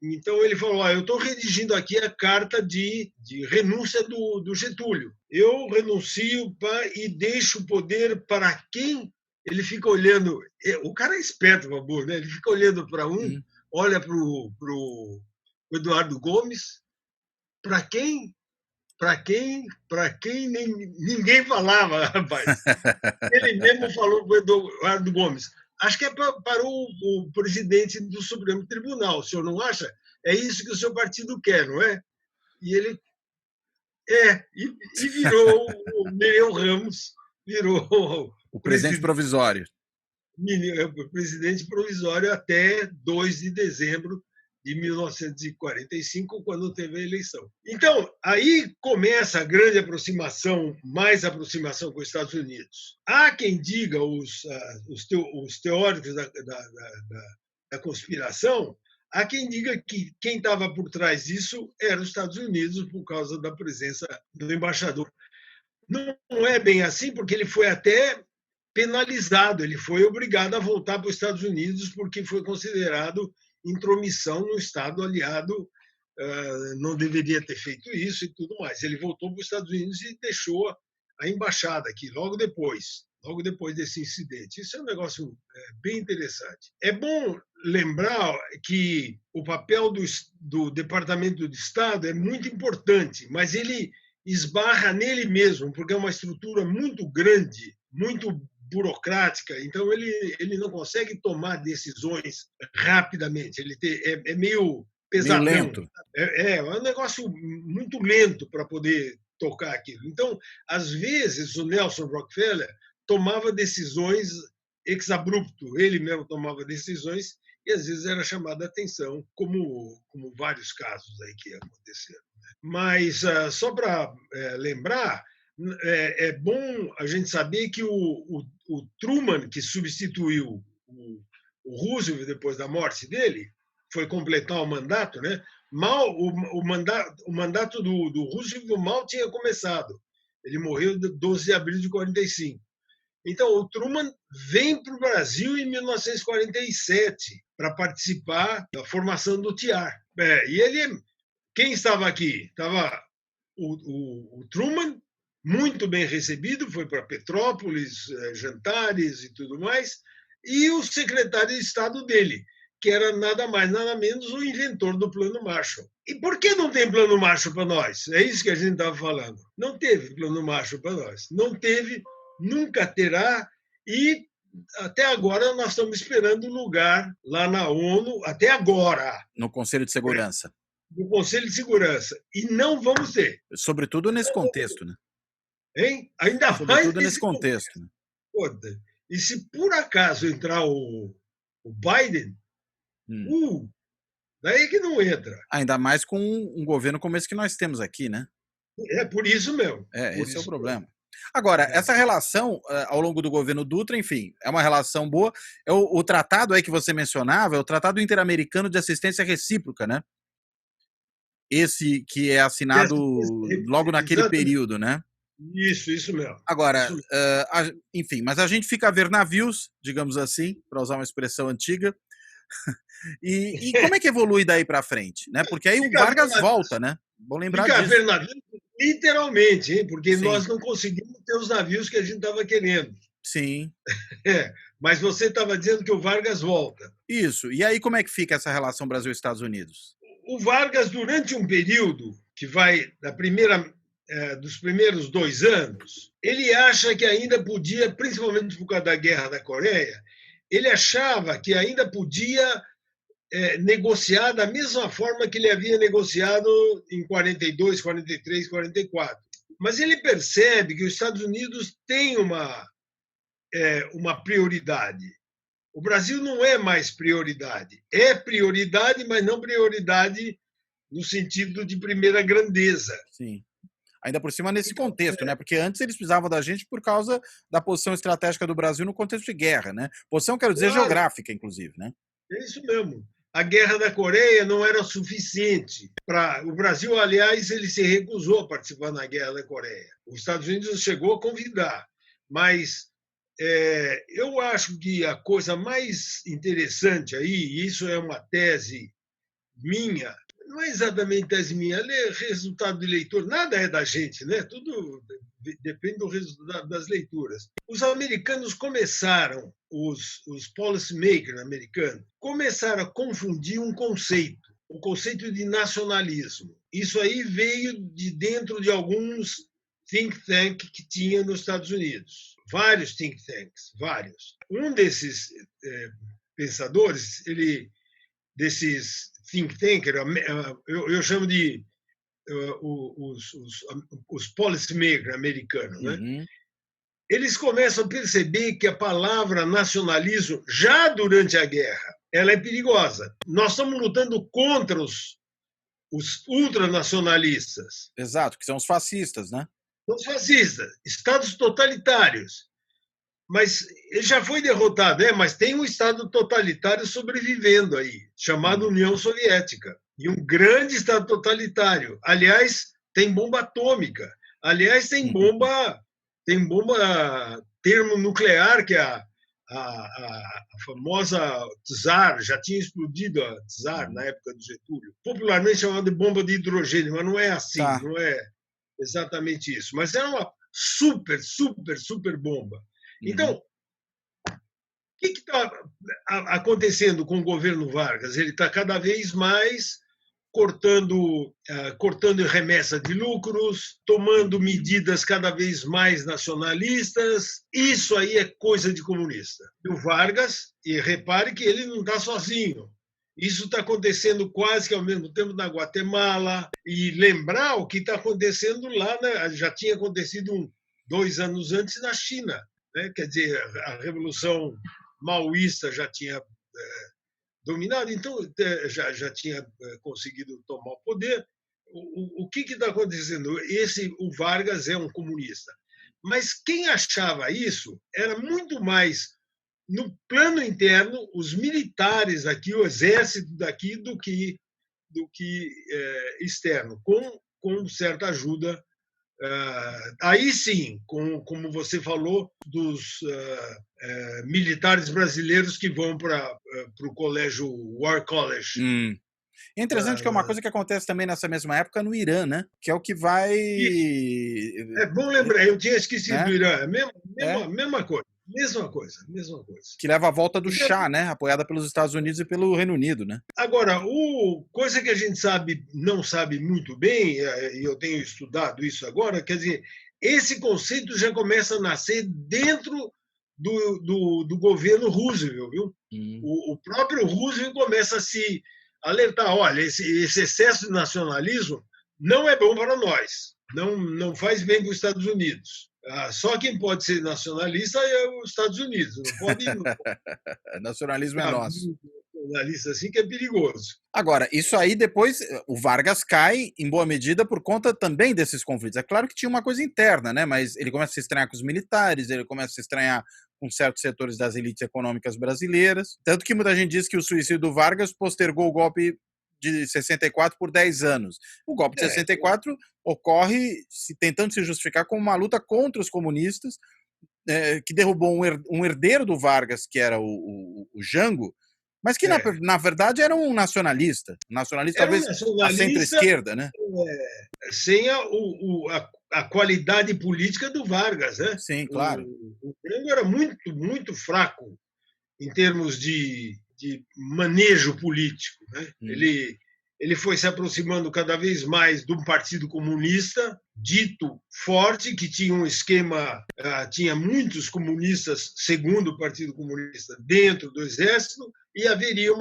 Speaker 2: Então ele falou: eu estou redigindo aqui a carta de renúncia do Getúlio. Eu renuncio e deixo o poder para quem. Ele fica olhando. O cara é esperto, Babu, né? Ele fica olhando para olha para o Eduardo Gomes, para quem ninguém falava, rapaz. Ele mesmo falou para o Eduardo Gomes. Acho que é para o presidente do Supremo Tribunal. O senhor não acha? É isso que o seu partido quer, não é? E ele... E virou o Nereu Ramos, virou...
Speaker 3: O presidente provisório.
Speaker 2: O presidente provisório até 2 de dezembro de 1945, quando teve a eleição. Então, aí começa a grande aproximação, mais aproximação com os Estados Unidos. Há quem diga, os teóricos da conspiração, Há quem diga que quem estava por trás disso era os Estados Unidos, por causa da presença do embaixador. Não é bem assim, porque ele foi até penalizado, ele foi obrigado a voltar para os Estados Unidos porque foi considerado intromissão no Estado aliado, não deveria ter feito isso e tudo mais. Ele voltou para os Estados Unidos e deixou a embaixada aqui logo depois desse incidente. Isso é um negócio bem interessante. É bom lembrar que o papel do Departamento de Estado é muito importante, mas ele esbarra nele mesmo, porque é uma estrutura muito grande, muito burocrática, então ele não consegue tomar decisões rapidamente. Ele é meio pesadão.
Speaker 3: Meio lento.
Speaker 2: É um negócio muito lento para poder tocar aquilo. Então, às vezes, o Nelson Rockefeller tomava decisões ex abrupto, ele mesmo tomava decisões e às vezes era chamado a atenção, como vários casos aí que aconteceram. Mas, só para lembrar, é bom a gente saber que o Truman, que substituiu o Roosevelt depois da morte dele, foi completar o mandato, né? O mandato do Roosevelt mal tinha começado. Ele morreu 12 de abril de 45. Então, o Truman vem para o Brasil em 1947 para participar da formação do TIAR. E quem estava aqui? Estava o Truman, muito bem recebido, foi para Petrópolis, jantares e tudo mais, e o secretário de Estado dele, que era nada mais, nada menos o inventor do Plano Marshall. E por que não tem Plano Marshall para nós? É isso que a gente estava falando. Não teve Plano Marshall para nós. Não teve, nunca terá, e até agora nós estamos esperando lugar lá na ONU, até agora.
Speaker 3: No Conselho de Segurança.
Speaker 2: No Conselho de Segurança. E não vamos ter.
Speaker 3: Sobretudo nesse contexto, né?
Speaker 2: Hein? Ainda
Speaker 3: Sobretudo
Speaker 2: mais
Speaker 3: nesse contexto. Né?
Speaker 2: E se por acaso entrar o Biden, daí que não entra.
Speaker 3: Ainda mais com um governo como esse que nós temos aqui, né?
Speaker 2: É por isso mesmo.
Speaker 3: Esse é o problema. Agora, essa relação ao longo do governo Dutra, enfim, é uma relação boa. O tratado aí que você mencionava é o Tratado Interamericano de Assistência Recíproca, né? Esse que é assinado logo naquele período, né?
Speaker 2: Isso mesmo.
Speaker 3: Agora, enfim, mas a gente fica a ver navios, digamos assim, para usar uma expressão antiga. E como é que evolui daí para frente, né? Porque aí o Vargas volta, né? Bom lembrar disso.
Speaker 2: Fica a ver navios, literalmente, hein? Porque nós não conseguimos ter os navios que a gente estava querendo.
Speaker 3: Sim.
Speaker 2: Mas você estava dizendo que o Vargas volta.
Speaker 3: Isso. E aí como é que fica essa relação Brasil-Estados Unidos?
Speaker 2: O Vargas, durante um período que vai dos primeiros 2 anos, ele acha que ainda podia, principalmente por causa da Guerra da Coreia, ele achava que ainda podia negociar da mesma forma que ele havia negociado em 42, 43, 44. Mas ele percebe que os Estados Unidos têm uma prioridade. O Brasil não é mais prioridade. É prioridade, mas não prioridade no sentido de primeira grandeza.
Speaker 3: Sim. Ainda por cima nesse contexto, né? Porque antes eles precisavam da gente por causa da posição estratégica do Brasil no contexto de guerra, né? Posição, quero dizer, geográfica, inclusive, né?
Speaker 2: É isso mesmo. A Guerra da Coreia não era suficiente para o Brasil, aliás, ele se recusou a participar na Guerra da Coreia. Os Estados Unidos chegou a convidar, mas eu acho que a coisa mais interessante aí, e isso é uma tese minha, não é exatamente tese minha, é resultado de leitura, nada é da gente, né? Tudo depende do resultado das leituras. Os americanos começaram, os policymakers americanos, começaram a confundir um conceito, o conceito de nacionalismo. Isso aí veio de dentro de alguns think tanks que tinha nos Estados Unidos. Vários think tanks, vários. Um desses pensadores, desses think tankers, eu chamo de os policymakers americanos, né?
Speaker 3: Uhum.
Speaker 2: Eles começam a perceber que a palavra nacionalismo, já durante a guerra, ela é perigosa. Nós estamos lutando contra os ultranacionalistas.
Speaker 3: Exato, que são os fascistas, né?
Speaker 2: Os fascistas, estados totalitários. Mas ele já foi derrotado, mas tem um Estado totalitário sobrevivendo aí, chamado União Soviética. E um grande Estado totalitário. Aliás, tem bomba atômica. Aliás, tem bomba termonuclear, que é a famosa Tsar, já tinha explodido a Tsar na época do Getúlio, popularmente chamada de bomba de hidrogênio, mas não é assim, não é exatamente isso. Mas é uma super, super, super bomba. Então, o que está acontecendo com o governo Vargas? Ele está cada vez mais cortando remessa de lucros, tomando medidas cada vez mais nacionalistas. Isso aí é coisa de comunista. E o Vargas, e repare que ele não está sozinho. Isso está acontecendo quase que ao mesmo tempo na Guatemala. E lembrar o que está acontecendo lá, né? Já tinha acontecido 2 anos antes na China. Né? Quer dizer, a Revolução Maoísta já tinha dominado, então já tinha conseguido tomar o poder. O que está acontecendo? O Vargas é um comunista. Mas quem achava isso era muito mais no plano interno, os militares aqui, o exército daqui, do que externo, com certa ajuda. Aí sim, como você falou, dos militares brasileiros que vão para o colégio War College.
Speaker 3: É interessante que é uma coisa que acontece também nessa mesma época no Irã, né? Que é o que vai...
Speaker 2: É bom lembrar, eu tinha esquecido do Irã. Mesma coisa.
Speaker 3: Que leva à volta do Shah, né? Apoiada pelos Estados Unidos e pelo Reino Unido, né?
Speaker 2: Agora, coisa que a gente não sabe muito bem, e eu tenho estudado isso agora, quer dizer, esse conceito já começa a nascer dentro do governo Roosevelt, viu? O próprio Roosevelt começa a se alertar, olha, esse excesso de nacionalismo não é bom para nós, não faz bem para os Estados Unidos. Só quem pode ser nacionalista é os Estados Unidos. Não pode.
Speaker 3: Nacionalismo é nosso.
Speaker 2: Nacionalista assim que é perigoso.
Speaker 3: Agora, isso aí depois, o Vargas cai em boa medida por conta também desses conflitos. É claro que tinha uma coisa interna, né? Mas ele começa a se estranhar com os militares, ele começa a se estranhar com certos setores das elites econômicas brasileiras. Tanto que muita gente diz que o suicídio do Vargas postergou o golpe de 64 por 10 anos. O golpe de 64 ocorre tentando se justificar como uma luta contra os comunistas, que derrubou um herdeiro do Vargas, que era o Jango, mas que na verdade era um nacionalista. Talvez a centro-esquerda, né?
Speaker 2: Sem a qualidade política do Vargas, né?
Speaker 3: Sim, claro.
Speaker 2: O Jango era muito, muito fraco em termos de manejo político, né? Ele foi se aproximando cada vez mais de um partido comunista dito forte, que tinha um esquema, tinha muitos comunistas, segundo o Partido Comunista, dentro do Exército, e haveria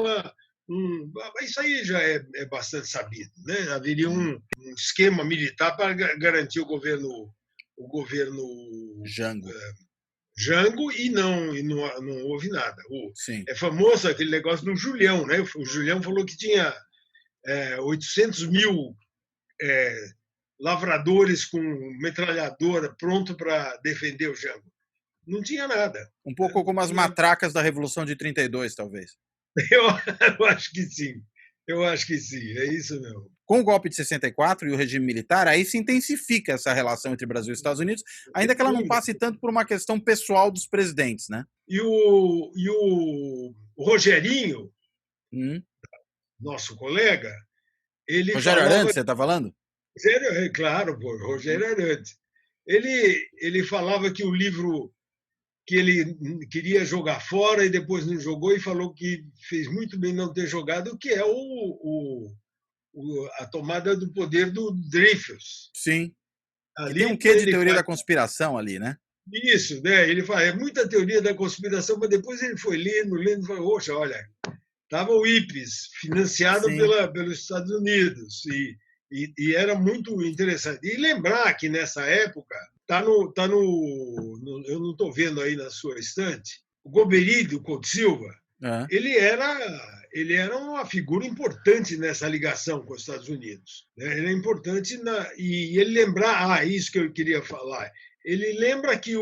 Speaker 2: isso aí já é bastante sabido, né? Haveria um esquema militar para garantir o governo Jango, e não houve nada. É famoso aquele negócio do Julião, né? O Julião falou que tinha 800 mil lavradores com metralhadora pronto para defender o Jango. Não tinha nada.
Speaker 3: Um pouco como as matracas da Revolução de 32, talvez.
Speaker 2: Eu acho que sim. É isso mesmo.
Speaker 3: Com o golpe de 64 e o regime militar, aí se intensifica essa relação entre Brasil e Estados Unidos, ainda que ela não passe tanto por uma questão pessoal dos presidentes, né?
Speaker 2: E o Rogerinho, nosso colega, ele
Speaker 3: Rogério Arantes, você está falando?
Speaker 2: Claro, Rogério Arantes. Ele falava que o livro que ele queria jogar fora e depois não jogou, e falou que fez muito bem não ter jogado, que é a tomada do poder do Dreyfus.
Speaker 3: Sim. Ali tem um quê de teoria da conspiração ali, né?
Speaker 2: Isso, né? Ele fala, é muita teoria da conspiração, mas depois ele foi lendo e falou, poxa, olha, estava o IPES, financiado pelos Estados Unidos, e era muito interessante. E lembrar que nessa época, eu não estou vendo aí na sua estante, o Goberídio Couto Silva, ele ele era uma figura importante nessa ligação com os Estados Unidos, né? Ele é importante e ele lembrar, isso que eu queria falar. Ele lembra que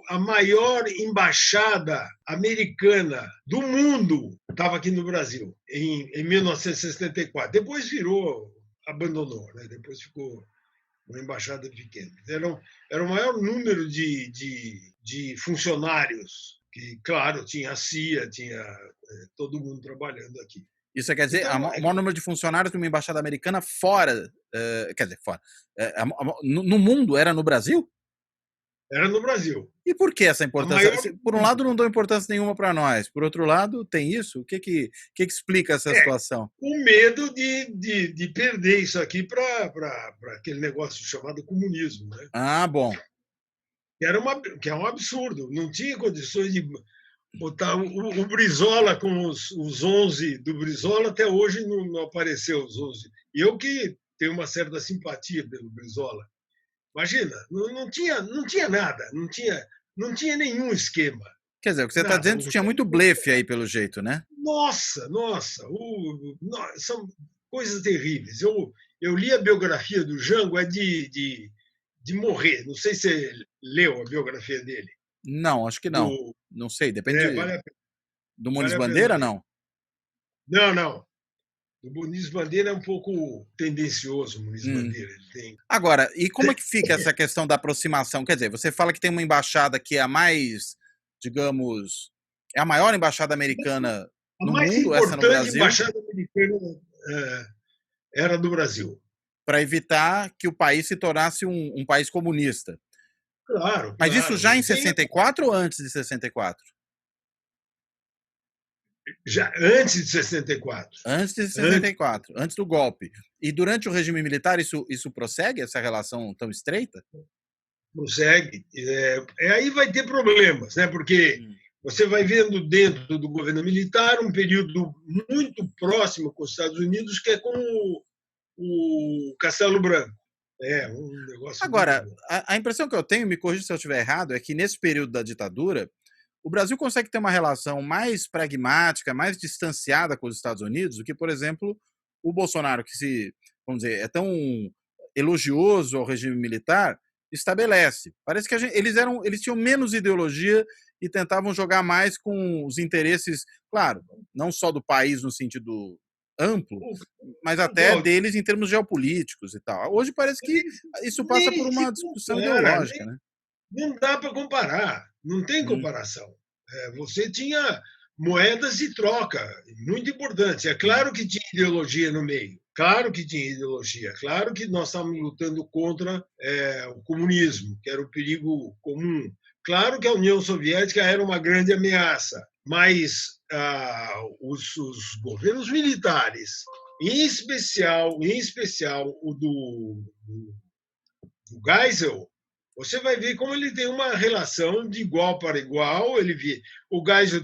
Speaker 2: a maior embaixada americana do mundo estava aqui no Brasil, em 1974. Depois abandonou, né? Depois ficou uma embaixada pequena. Era o maior número de funcionários, que, claro, tinha a CIA, tinha todo mundo trabalhando aqui.
Speaker 3: Isso quer dizer, o maior número de funcionários de uma embaixada americana fora, quer dizer, fora, no mundo era no Brasil?
Speaker 2: Era no Brasil.
Speaker 3: E por que essa importância? Por um lado, não deu importância nenhuma para nós. Por outro lado, tem isso? O que explica essa situação?
Speaker 2: O medo de perder isso aqui para aquele negócio chamado comunismo, né?
Speaker 3: Ah, bom.
Speaker 2: Que é um absurdo. Não tinha condições de botar o Brizola com os 11 do Brizola, até hoje não apareceu os 11. E eu que tenho uma certa simpatia pelo Brizola. Imagina, não tinha nada, não tinha nenhum esquema.
Speaker 3: Quer dizer, o que você está dizendo tinha muito blefe aí, pelo jeito, né?
Speaker 2: Nossa, são coisas terríveis. Eu li a biografia do Jango, é de morrer. Não sei se você leu a biografia dele.
Speaker 3: Não, acho que não. Não sei, depende.
Speaker 2: Vale a pena.
Speaker 3: Do Muniz Bandeira, não?
Speaker 2: Não. O Muniz Bandeira é um pouco tendencioso, o Muniz Bandeira.
Speaker 3: Agora, e como é que fica essa questão da aproximação? Quer dizer, você fala que tem uma embaixada que é a mais, digamos, é a maior embaixada americana no mundo, essa no Brasil?
Speaker 2: A mais importante embaixada americana era do Brasil.
Speaker 3: Para evitar que o país se tornasse um país comunista.
Speaker 2: Claro.
Speaker 3: Mas isso já em 64 ou antes de 64?
Speaker 2: Já antes de 64.
Speaker 3: Antes de 64, antes do golpe. E durante o regime militar isso prossegue, essa relação tão estreita?
Speaker 2: Prossegue. Aí vai ter problemas, né? Porque você vai vendo dentro do governo militar um período muito próximo com os Estados Unidos, que é com o Castelo Branco. É um negócio.
Speaker 3: Agora, a impressão que eu tenho, me corrija se eu estiver errado, é que nesse período da ditadura, o Brasil consegue ter uma relação mais pragmática, mais distanciada com os Estados Unidos do que, por exemplo, o Bolsonaro, que vamos dizer, é tão elogioso ao regime militar, estabelece. Parece que eles tinham menos ideologia e tentavam jogar mais com os interesses, claro, não só do país no sentido amplo, mas até deles em termos geopolíticos e tal. Hoje parece que isso passa por uma discussão ideológica, né?
Speaker 2: Não dá para comparar, não tem comparação. Você tinha moedas de troca, muito importante. É claro que tinha ideologia no meio, claro que tinha ideologia, claro que nós estávamos lutando contra o comunismo, que era o perigo comum. Claro que a União Soviética era uma grande ameaça, mas os governos militares, em especial o do Geisel, você vai ver como ele tem uma relação de igual para igual. O Geisel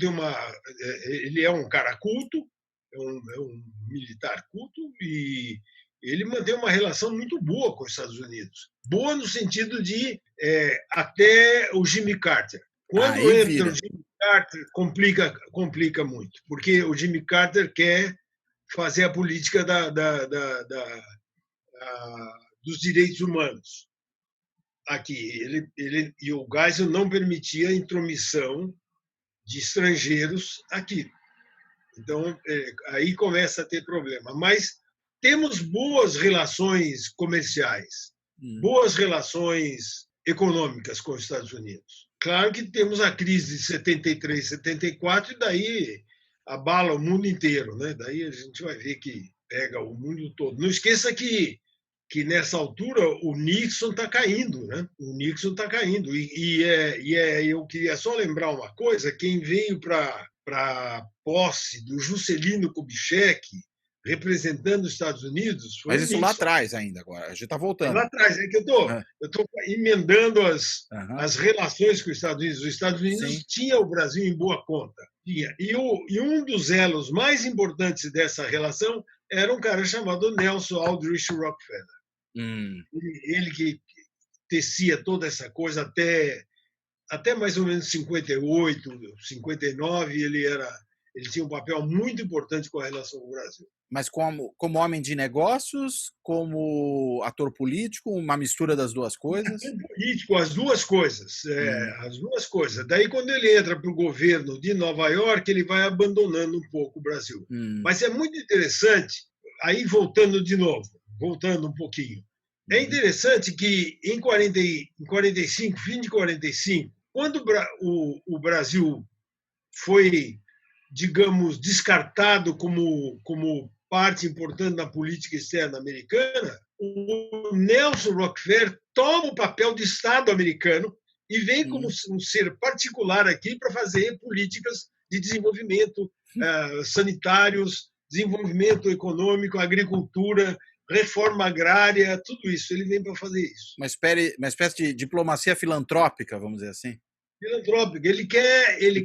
Speaker 2: ele é um cara culto, é um militar culto, e ele mantém uma relação muito boa com os Estados Unidos. Boa no sentido de até o Jimmy Carter. Quando entra o Jimmy Carter, complica muito, porque o Jimmy Carter quer fazer a política dos direitos humanos. Aqui, e o Geisel não permitia a intromissão de estrangeiros aqui. Então, aí começa a ter problema. Mas temos boas relações comerciais, boas relações econômicas com os Estados Unidos. Claro que temos a crise de 73, 74, e daí abala o mundo inteiro, né? Daí a gente vai ver que pega o mundo todo. Não esqueça que nessa altura o Nixon está caindo, né? O Nixon está caindo. Eu queria só lembrar uma coisa: quem veio para a posse do Juscelino Kubitschek, representando os Estados Unidos.
Speaker 3: Mas isso lá atrás ainda, agora. A gente está voltando.
Speaker 2: Lá atrás, é que eu estou emendando as relações com os Estados Unidos. Os Estados Unidos tinha o Brasil em boa conta. Tinha. E um dos elos mais importantes dessa relação era um cara chamado Nelson Aldrich Rockefeller. Ele que tecia toda essa coisa até mais ou menos 58, 59, ele Ele tinha um papel muito importante com a relação com o Brasil.
Speaker 3: Mas como homem de negócios, como ator político, uma mistura das duas coisas?
Speaker 2: Político, as duas coisas. As duas coisas. Daí, quando ele entra para o governo de Nova York, ele vai abandonando um pouco o Brasil. Mas é muito interessante, aí voltando de novo, voltando um pouquinho. É interessante que em 45, fim de 45, quando o Brasil foi, digamos, descartado como parte importante da política externa americana, o Nelson Rockefeller toma o papel de Estado americano e vem como um ser particular aqui para fazer políticas de desenvolvimento sanitários, desenvolvimento econômico, agricultura, reforma agrária, tudo isso. Ele vem para fazer isso.
Speaker 3: Uma espécie de diplomacia filantrópica, vamos dizer assim.
Speaker 2: Filantrópica. Ele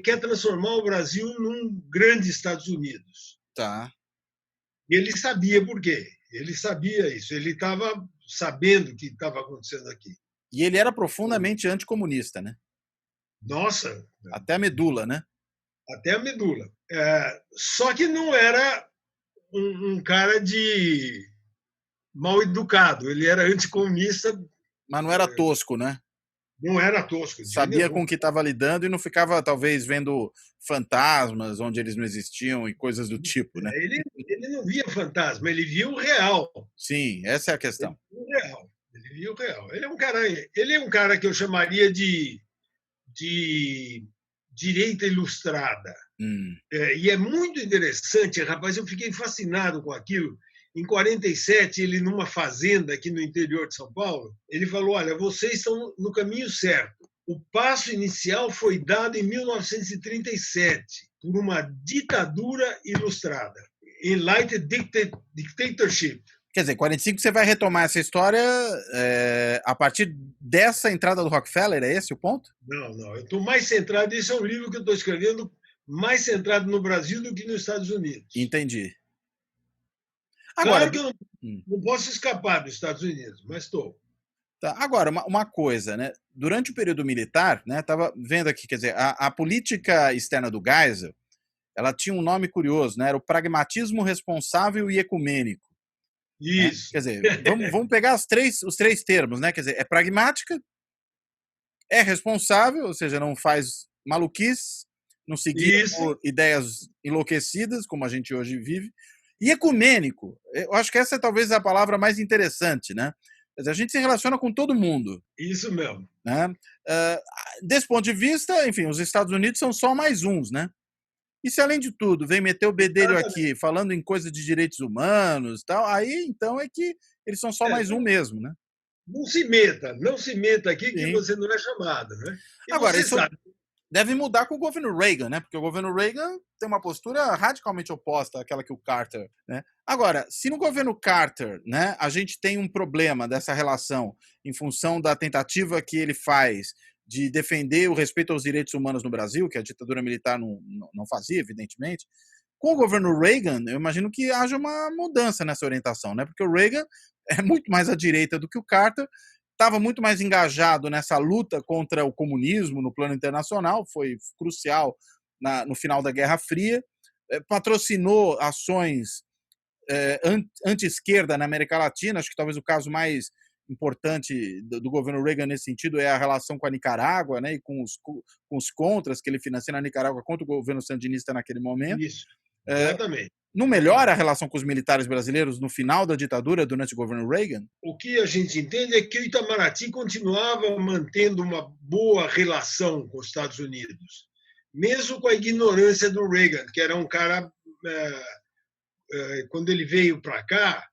Speaker 2: quer transformar o Brasil num grande Estados Unidos.
Speaker 3: Tá.
Speaker 2: E ele sabia por quê. Ele sabia isso. Ele estava sabendo o que estava acontecendo aqui.
Speaker 3: E ele era profundamente anticomunista, né?
Speaker 2: Nossa!
Speaker 3: Até a medula, né?
Speaker 2: Até a medula. Só que não era um cara de mal educado. Ele era anticomunista.
Speaker 3: Mas não era tosco, né?
Speaker 2: Não era tosco.
Speaker 3: Sabia com o que estava lidando e não ficava, talvez, vendo fantasmas onde eles não existiam e coisas do tipo, né?
Speaker 2: Ele não via fantasma, ele via o real.
Speaker 3: Sim, essa é a questão.
Speaker 2: Ele via o real. Ele é um cara que eu chamaria de direita ilustrada. E é muito interessante, rapaz, eu fiquei fascinado com aquilo. Em 47, ele, numa fazenda aqui no interior de São Paulo, ele falou, olha, vocês estão no caminho certo. O passo inicial foi dado em 1937 por uma ditadura ilustrada. Enlightened Dictatorship.
Speaker 3: Quer dizer, 45 você vai retomar essa história a partir dessa entrada do Rockefeller, é esse o ponto?
Speaker 2: Não. Eu estou mais centrado, esse é um livro que eu estou escrevendo mais centrado no Brasil do que nos Estados Unidos.
Speaker 3: Entendi.
Speaker 2: Agora, claro que eu não posso escapar dos Estados Unidos, mas estou.
Speaker 3: Tá. Agora, uma coisa, né? Durante o período militar, né? Estava vendo aqui, quer dizer, a política externa do Geisel, ela tinha um nome curioso, né? Era o pragmatismo responsável e ecumênico.
Speaker 2: Isso.
Speaker 3: Né? Quer dizer, vamos pegar os três termos, né? Quer dizer, é pragmática, é responsável, ou seja, não faz maluquice, não seguir por ideias enlouquecidas, como a gente hoje vive, e ecumênico. Eu acho que essa é talvez a palavra mais interessante, né? Quer dizer, a gente se relaciona com todo mundo.
Speaker 2: Isso mesmo.
Speaker 3: Né? Desse ponto de vista, enfim, os Estados Unidos são só mais uns, né? E se, além de tudo, vem meter o bedelho aqui, falando em coisa de direitos humanos e tal, aí, então, é que eles são só mais um mesmo, né?
Speaker 2: Não se meta aqui que você não é chamado, né? E
Speaker 3: agora, isso deve mudar com o governo Reagan, né? Porque o governo Reagan tem uma postura radicalmente oposta àquela que o Carter, né? Agora, se no governo Carter, né, a gente tem um problema dessa relação em função da tentativa que ele faz de defender o respeito aos direitos humanos no Brasil, que a ditadura militar não fazia, evidentemente, com o governo Reagan, eu imagino que haja uma mudança nessa orientação, né? Porque o Reagan é muito mais à direita do que o Carter, estava muito mais engajado nessa luta contra o comunismo no plano internacional, foi crucial no final da Guerra Fria, patrocinou ações anti-esquerda na América Latina. Acho que talvez o caso mais importante do governo Reagan nesse sentido é a relação com a Nicarágua, né, e com os contras que ele financia na Nicarágua contra o governo sandinista naquele momento.
Speaker 2: Isso, exatamente.
Speaker 3: Não melhora a relação com os militares brasileiros no final da ditadura, durante o governo Reagan?
Speaker 2: O que a gente entende é que o Itamaraty continuava mantendo uma boa relação com os Estados Unidos, mesmo com a ignorância do Reagan, que era um cara, quando ele veio para cá,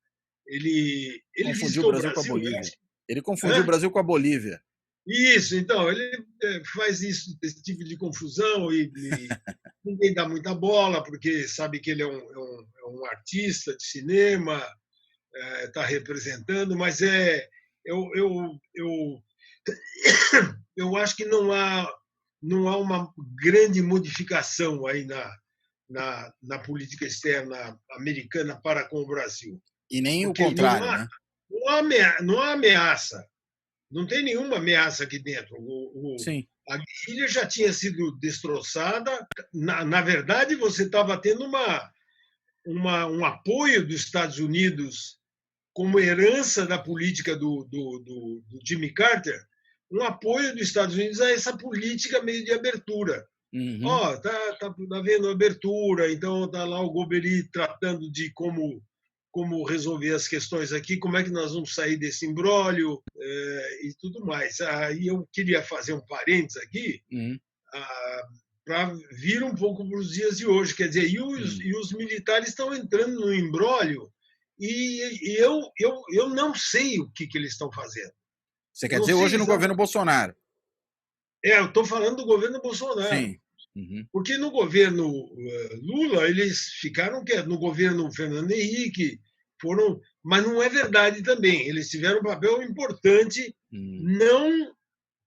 Speaker 2: ele
Speaker 3: confundiu o Brasil com a Bolívia. Ele confundiu o Brasil com a Bolívia.
Speaker 2: Isso, então, ele faz esse tipo de confusão e ninguém dá muita bola, porque sabe que ele é um artista de cinema, está representando, mas eu acho que não há uma grande modificação aí na política externa americana para com o Brasil.
Speaker 3: E nem porque o contrário, né?
Speaker 2: Não há ameaça. Não tem nenhuma ameaça aqui dentro.
Speaker 3: Sim.
Speaker 2: A guerrilha já tinha sido destroçada. Na verdade, você estava tendo um apoio dos Estados Unidos como herança da política do Jimmy Carter, um apoio dos Estados Unidos a essa política meio de abertura. Tá havendo abertura, então tá lá o Goberi tratando de como resolver as questões aqui, como é que nós vamos sair desse imbróglio e tudo mais. Aí eu queria fazer um parênteses aqui para vir um pouco para os dias de hoje, quer dizer, e os militares estão entrando no imbróglio e eu não sei o que eles estão fazendo.
Speaker 3: Você quer dizer hoje no governo Bolsonaro?
Speaker 2: Eu estou falando do governo Bolsonaro.
Speaker 3: Sim.
Speaker 2: Porque no governo Lula, eles ficaram quietos. No governo Fernando Henrique, foram. Mas não é verdade também. Eles tiveram um papel importante, não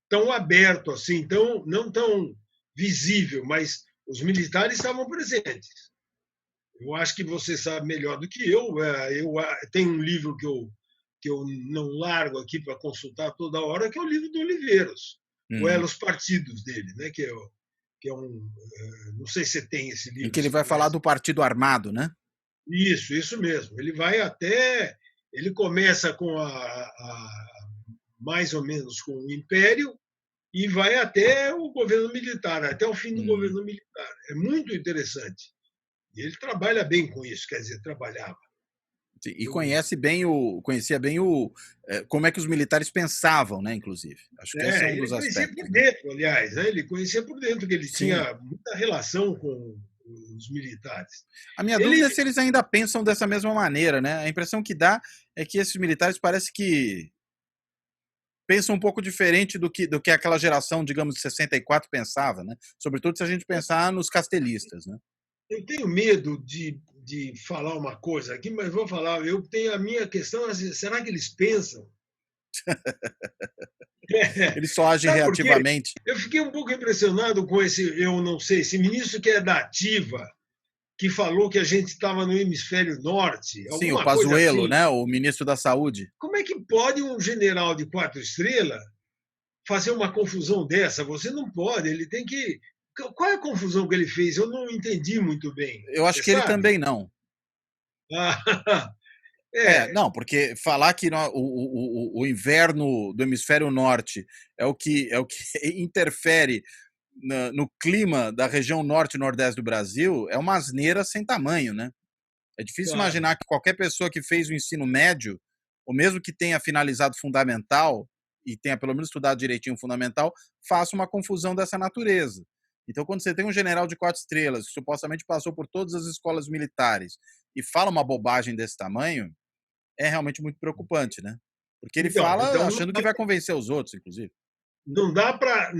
Speaker 2: tão aberto assim, não tão visível, mas os militares estavam presentes. Eu acho que você sabe melhor do que eu. Eu tenho um livro que eu não largo aqui para consultar toda hora, que é o livro do Oliveiros, o Elos Partidos dele, né? Que é um. Não sei se você tem esse livro.
Speaker 3: Em que ele vai falar do Partido Armado, né?
Speaker 2: Isso mesmo. Ele vai até. Ele começa com mais ou menos com o Império e vai até o governo militar, até o fim do governo militar. É muito interessante. E ele trabalha bem com isso, quer dizer, trabalhava.
Speaker 3: Sim, e conhecia bem como é que os militares pensavam, né, inclusive. Acho que esse é um dos aspectos.
Speaker 2: Ele conhecia por dentro, aliás, né? Ele conhecia por dentro, que ele tinha muita relação com os militares.
Speaker 3: A minha dúvida é se eles ainda pensam dessa mesma maneira, né? A impressão que dá é que esses militares parece que pensam um pouco diferente do que aquela geração, digamos, de 64 pensava, né? Sobretudo se a gente pensar nos castelistas, né?
Speaker 2: Eu tenho medo de falar uma coisa aqui, mas vou falar. Eu tenho a minha questão, assim, será que eles pensam?
Speaker 3: Eles só agem reativamente.
Speaker 2: Eu fiquei um pouco impressionado com eu não sei, esse ministro que é da Ativa, que falou que a gente estava no hemisfério norte.
Speaker 3: Sim, o Pazuello, assim, né? O ministro da Saúde.
Speaker 2: Como é que pode um general de 4 estrelas fazer uma confusão dessa? Você não pode, ele tem que... Qual é a confusão que ele fez? Eu não entendi muito bem.
Speaker 3: Eu acho que ele também não. Não, porque falar que o inverno do hemisfério norte é o que interfere no clima da região norte e nordeste do Brasil é uma asneira sem tamanho, né? É difícil imaginar que qualquer pessoa que fez o ensino médio, ou mesmo que tenha finalizado fundamental e tenha pelo menos estudado direitinho o fundamental, faça uma confusão dessa natureza. Então, quando você tem um general de 4 estrelas que supostamente passou por todas as escolas militares e fala uma bobagem desse tamanho, é realmente muito preocupante, né? Porque ele fala achando que vai convencer os outros, inclusive.
Speaker 2: Não dá para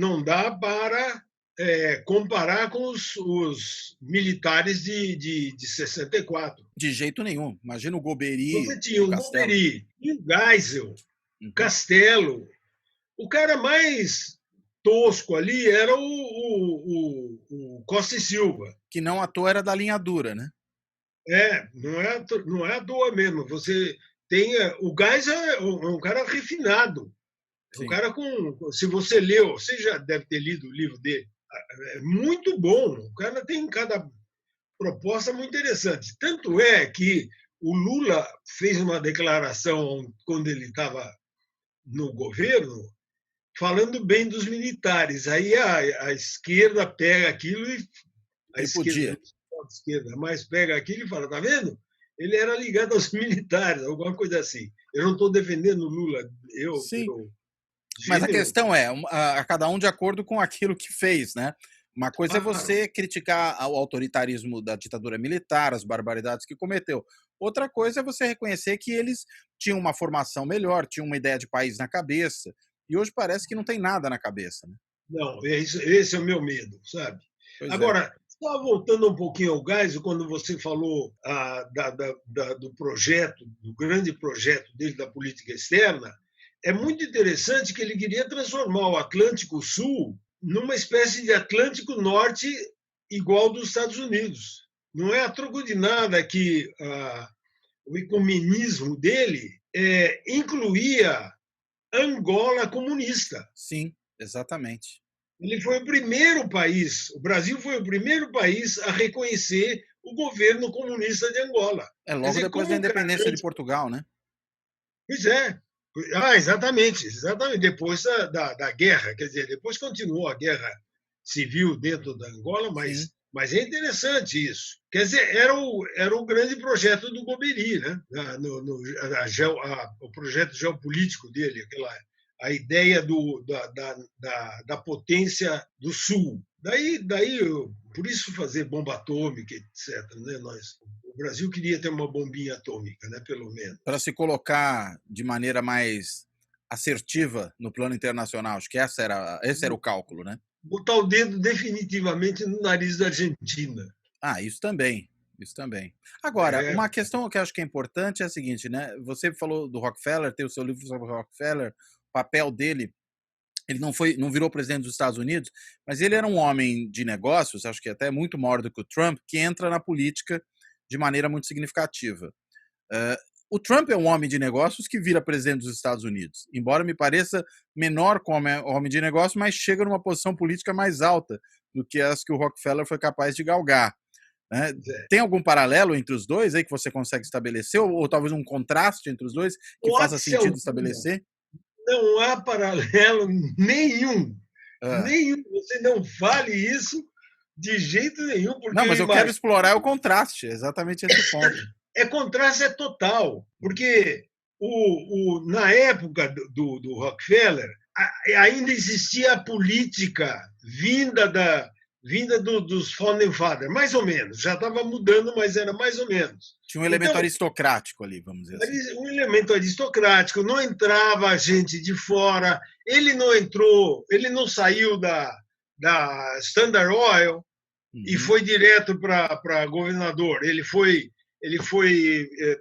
Speaker 2: comparar com os militares de 64.
Speaker 3: De jeito nenhum. Imagina o Goberi.
Speaker 2: Você tinha o Goberi, o Geisel, o Castelo. O cara mais tosco ali era o Costa e Silva.
Speaker 3: Que não à toa era da linha dura, né?
Speaker 2: Não é à toa mesmo. Você tem... O Geisel é um cara refinado. É um cara com... Se você leu, você já deve ter lido o livro dele. É muito bom. O cara tem cada proposta muito interessante. Tanto é que o Lula fez uma declaração quando ele estava no governo, falando bem dos militares. Aí a esquerda pega aquilo e... A esquerda mais pega aquilo e fala, tá vendo? Ele era ligado aos militares, alguma coisa assim. Eu não estou defendendo o Lula.
Speaker 3: Mas a questão é, a cada um de acordo com aquilo que fez, né? Uma coisa é você criticar o autoritarismo da ditadura militar, as barbaridades que cometeu. Outra coisa é você reconhecer que eles tinham uma formação melhor, tinham uma ideia de país na cabeça, e hoje parece que não tem nada na cabeça, né?
Speaker 2: Não, esse é o meu medo, sabe? Agora, só voltando um pouquinho ao Geisel, quando você falou do projeto, do grande projeto dele da política externa, é muito interessante que ele queria transformar o Atlântico Sul numa espécie de Atlântico Norte igual dos Estados Unidos. Não é a troco de nada que o ecumenismo dele incluía Angola comunista.
Speaker 3: Sim, exatamente.
Speaker 2: Ele foi o primeiro país, o Brasil foi o primeiro país a reconhecer o governo comunista de Angola.
Speaker 3: Logo dizer, depois da independência de Portugal, né?
Speaker 2: Pois é. Exatamente. Depois da guerra, quer dizer, depois continuou a guerra civil dentro da Angola, mas é interessante isso. Quer dizer, era o grande projeto do Goberi, né? O projeto geopolítico dele, a ideia da potência do Sul. Daí, por isso fazer bomba atômica, etc. Né? O Brasil queria ter uma bombinha atômica, né? Pelo menos.
Speaker 3: Para se colocar de maneira mais assertiva no plano internacional, acho que esse era o cálculo, né?
Speaker 2: Botar o dedo definitivamente no nariz da Argentina.
Speaker 3: Isso também. Agora, uma questão que eu acho que é importante é a seguinte, né? Você falou do Rockefeller, tem o seu livro sobre o Rockefeller, o papel dele. Ele não virou presidente dos Estados Unidos, mas ele era um homem de negócios, acho que até muito maior do que o Trump, que entra na política de maneira muito significativa. O Trump é um homem de negócios que vira presidente dos Estados Unidos, embora me pareça menor como homem de negócios, mas chega numa posição política mais alta do que as que o Rockefeller foi capaz de galgar. Né? Tem algum paralelo entre os dois aí que você consegue estabelecer, ou talvez um contraste entre os dois que faça sentido estabelecer?
Speaker 2: Não há paralelo nenhum. Nenhum. Você não fale isso de jeito nenhum. Porque
Speaker 3: não, mas eu quero explorar o contraste, exatamente esse ponto.
Speaker 2: Contraste é total, porque na época do Rockefeller ainda existia a política vinda dos Founding Fathers, mais ou menos. Já estava mudando, mas era mais ou menos.
Speaker 3: Tinha um elemento aristocrático ali, vamos dizer assim.
Speaker 2: Um elemento aristocrático, não entrava gente de fora, ele não saiu da Standard Oil e foi direto para governador. Ele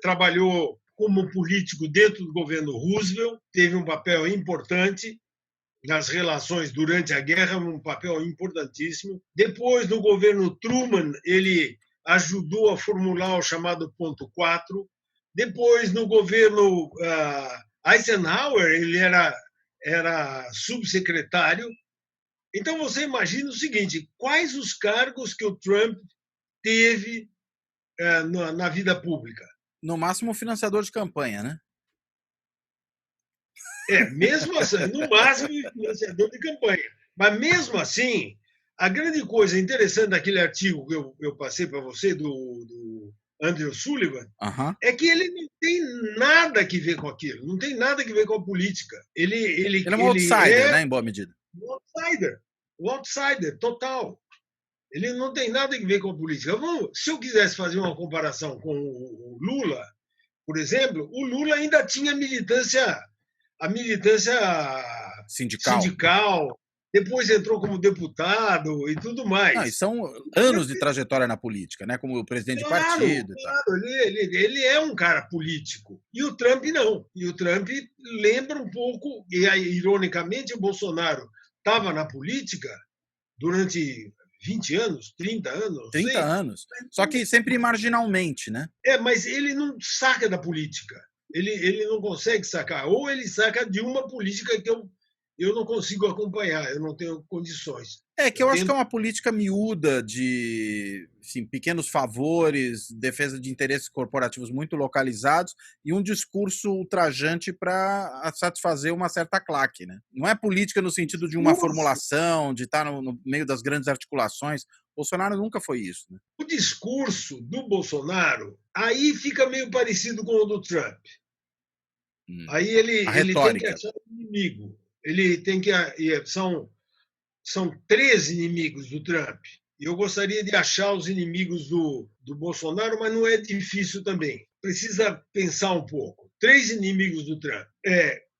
Speaker 2: trabalhou como político dentro do governo Roosevelt, teve um papel importante nas relações durante a guerra, um papel importantíssimo. Depois, no governo Truman, ele ajudou a formular o chamado ponto 4. Depois, no governo Eisenhower, ele era subsecretário. Então, você imagina o seguinte, quais os cargos que o Trump teve na vida pública?
Speaker 3: No máximo, financiador de campanha, né?
Speaker 2: Mesmo assim, no máximo, financiador de campanha. Mas, mesmo assim, a grande coisa interessante daquele artigo que eu passei para você, do Andrew Sullivan, é que ele não tem nada que ver com aquilo, não tem nada que ver com a política. Ele
Speaker 3: é um outsider, né, em boa medida.
Speaker 2: Um outsider total. Ele não tem nada a ver com a política. Se eu quisesse fazer uma comparação com o Lula, por exemplo, o Lula ainda tinha a militância sindical, depois entrou como deputado e tudo mais.
Speaker 3: Não, e são anos de trajetória na política, né? Como presidente de partido.
Speaker 2: Claro, ele é um cara político. E o Trump não. E o Trump lembra um pouco, e ironicamente o Bolsonaro estava na política durante 20 anos, 30 anos.
Speaker 3: 30 anos. Só que sempre marginalmente, né?
Speaker 2: Mas ele não saca da política. Ele não consegue sacar. Ou ele saca de uma política que eu não consigo acompanhar, eu não tenho condições.
Speaker 3: Eu acho que é uma política miúda de pequenos favores, defesa de interesses corporativos muito localizados e um discurso ultrajante para satisfazer uma certa claque, né? Não é política no sentido de uma formulação, de estar no meio das grandes articulações. Bolsonaro nunca foi isso, né?
Speaker 2: O discurso do Bolsonaro aí fica meio parecido com o do Trump. Aí ele tem que achar um inimigo. Ele tem que são 3 inimigos do Trump. E eu gostaria de achar os inimigos do Bolsonaro, mas não é difícil também. Precisa pensar um pouco. 3 inimigos do Trump.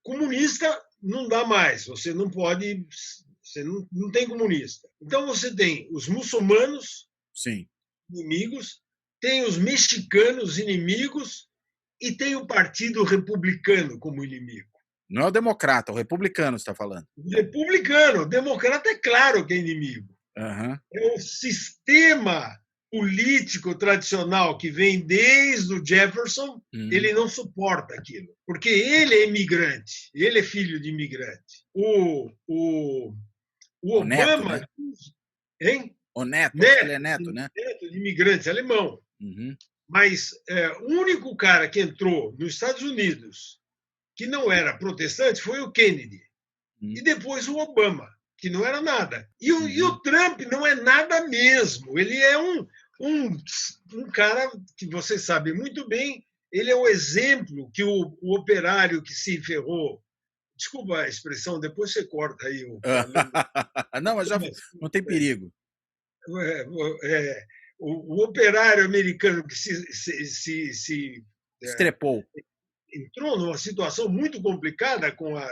Speaker 2: Comunista não dá mais. Você não pode. Você não tem comunista. Então você tem os muçulmanos, inimigos, tem os mexicanos inimigos e tem o Partido Republicano como inimigo.
Speaker 3: Não é o democrata, o republicano você está falando.
Speaker 2: O republicano. O democrata é claro que é inimigo. É o sistema político tradicional que vem desde o Jefferson, ele não suporta aquilo. Porque ele é imigrante, ele é filho de imigrante. O
Speaker 3: O neto,
Speaker 2: Obama,
Speaker 3: né?
Speaker 2: hein?
Speaker 3: O neto, acho que ele é neto, né?
Speaker 2: Neto de imigrante alemão.
Speaker 3: Uhum.
Speaker 2: Mas o único cara que entrou nos Estados Unidos que não era protestante foi o Kennedy. E depois o Obama, que não era nada. E o Trump não é nada mesmo. Ele é um cara que você sabe muito bem, ele é o exemplo que o operário que se ferrou. Desculpa a expressão, depois você corta aí.
Speaker 3: Não, mas já não tem perigo.
Speaker 2: O operário americano que se
Speaker 3: Estrepou.
Speaker 2: entrou numa situação muito complicada com a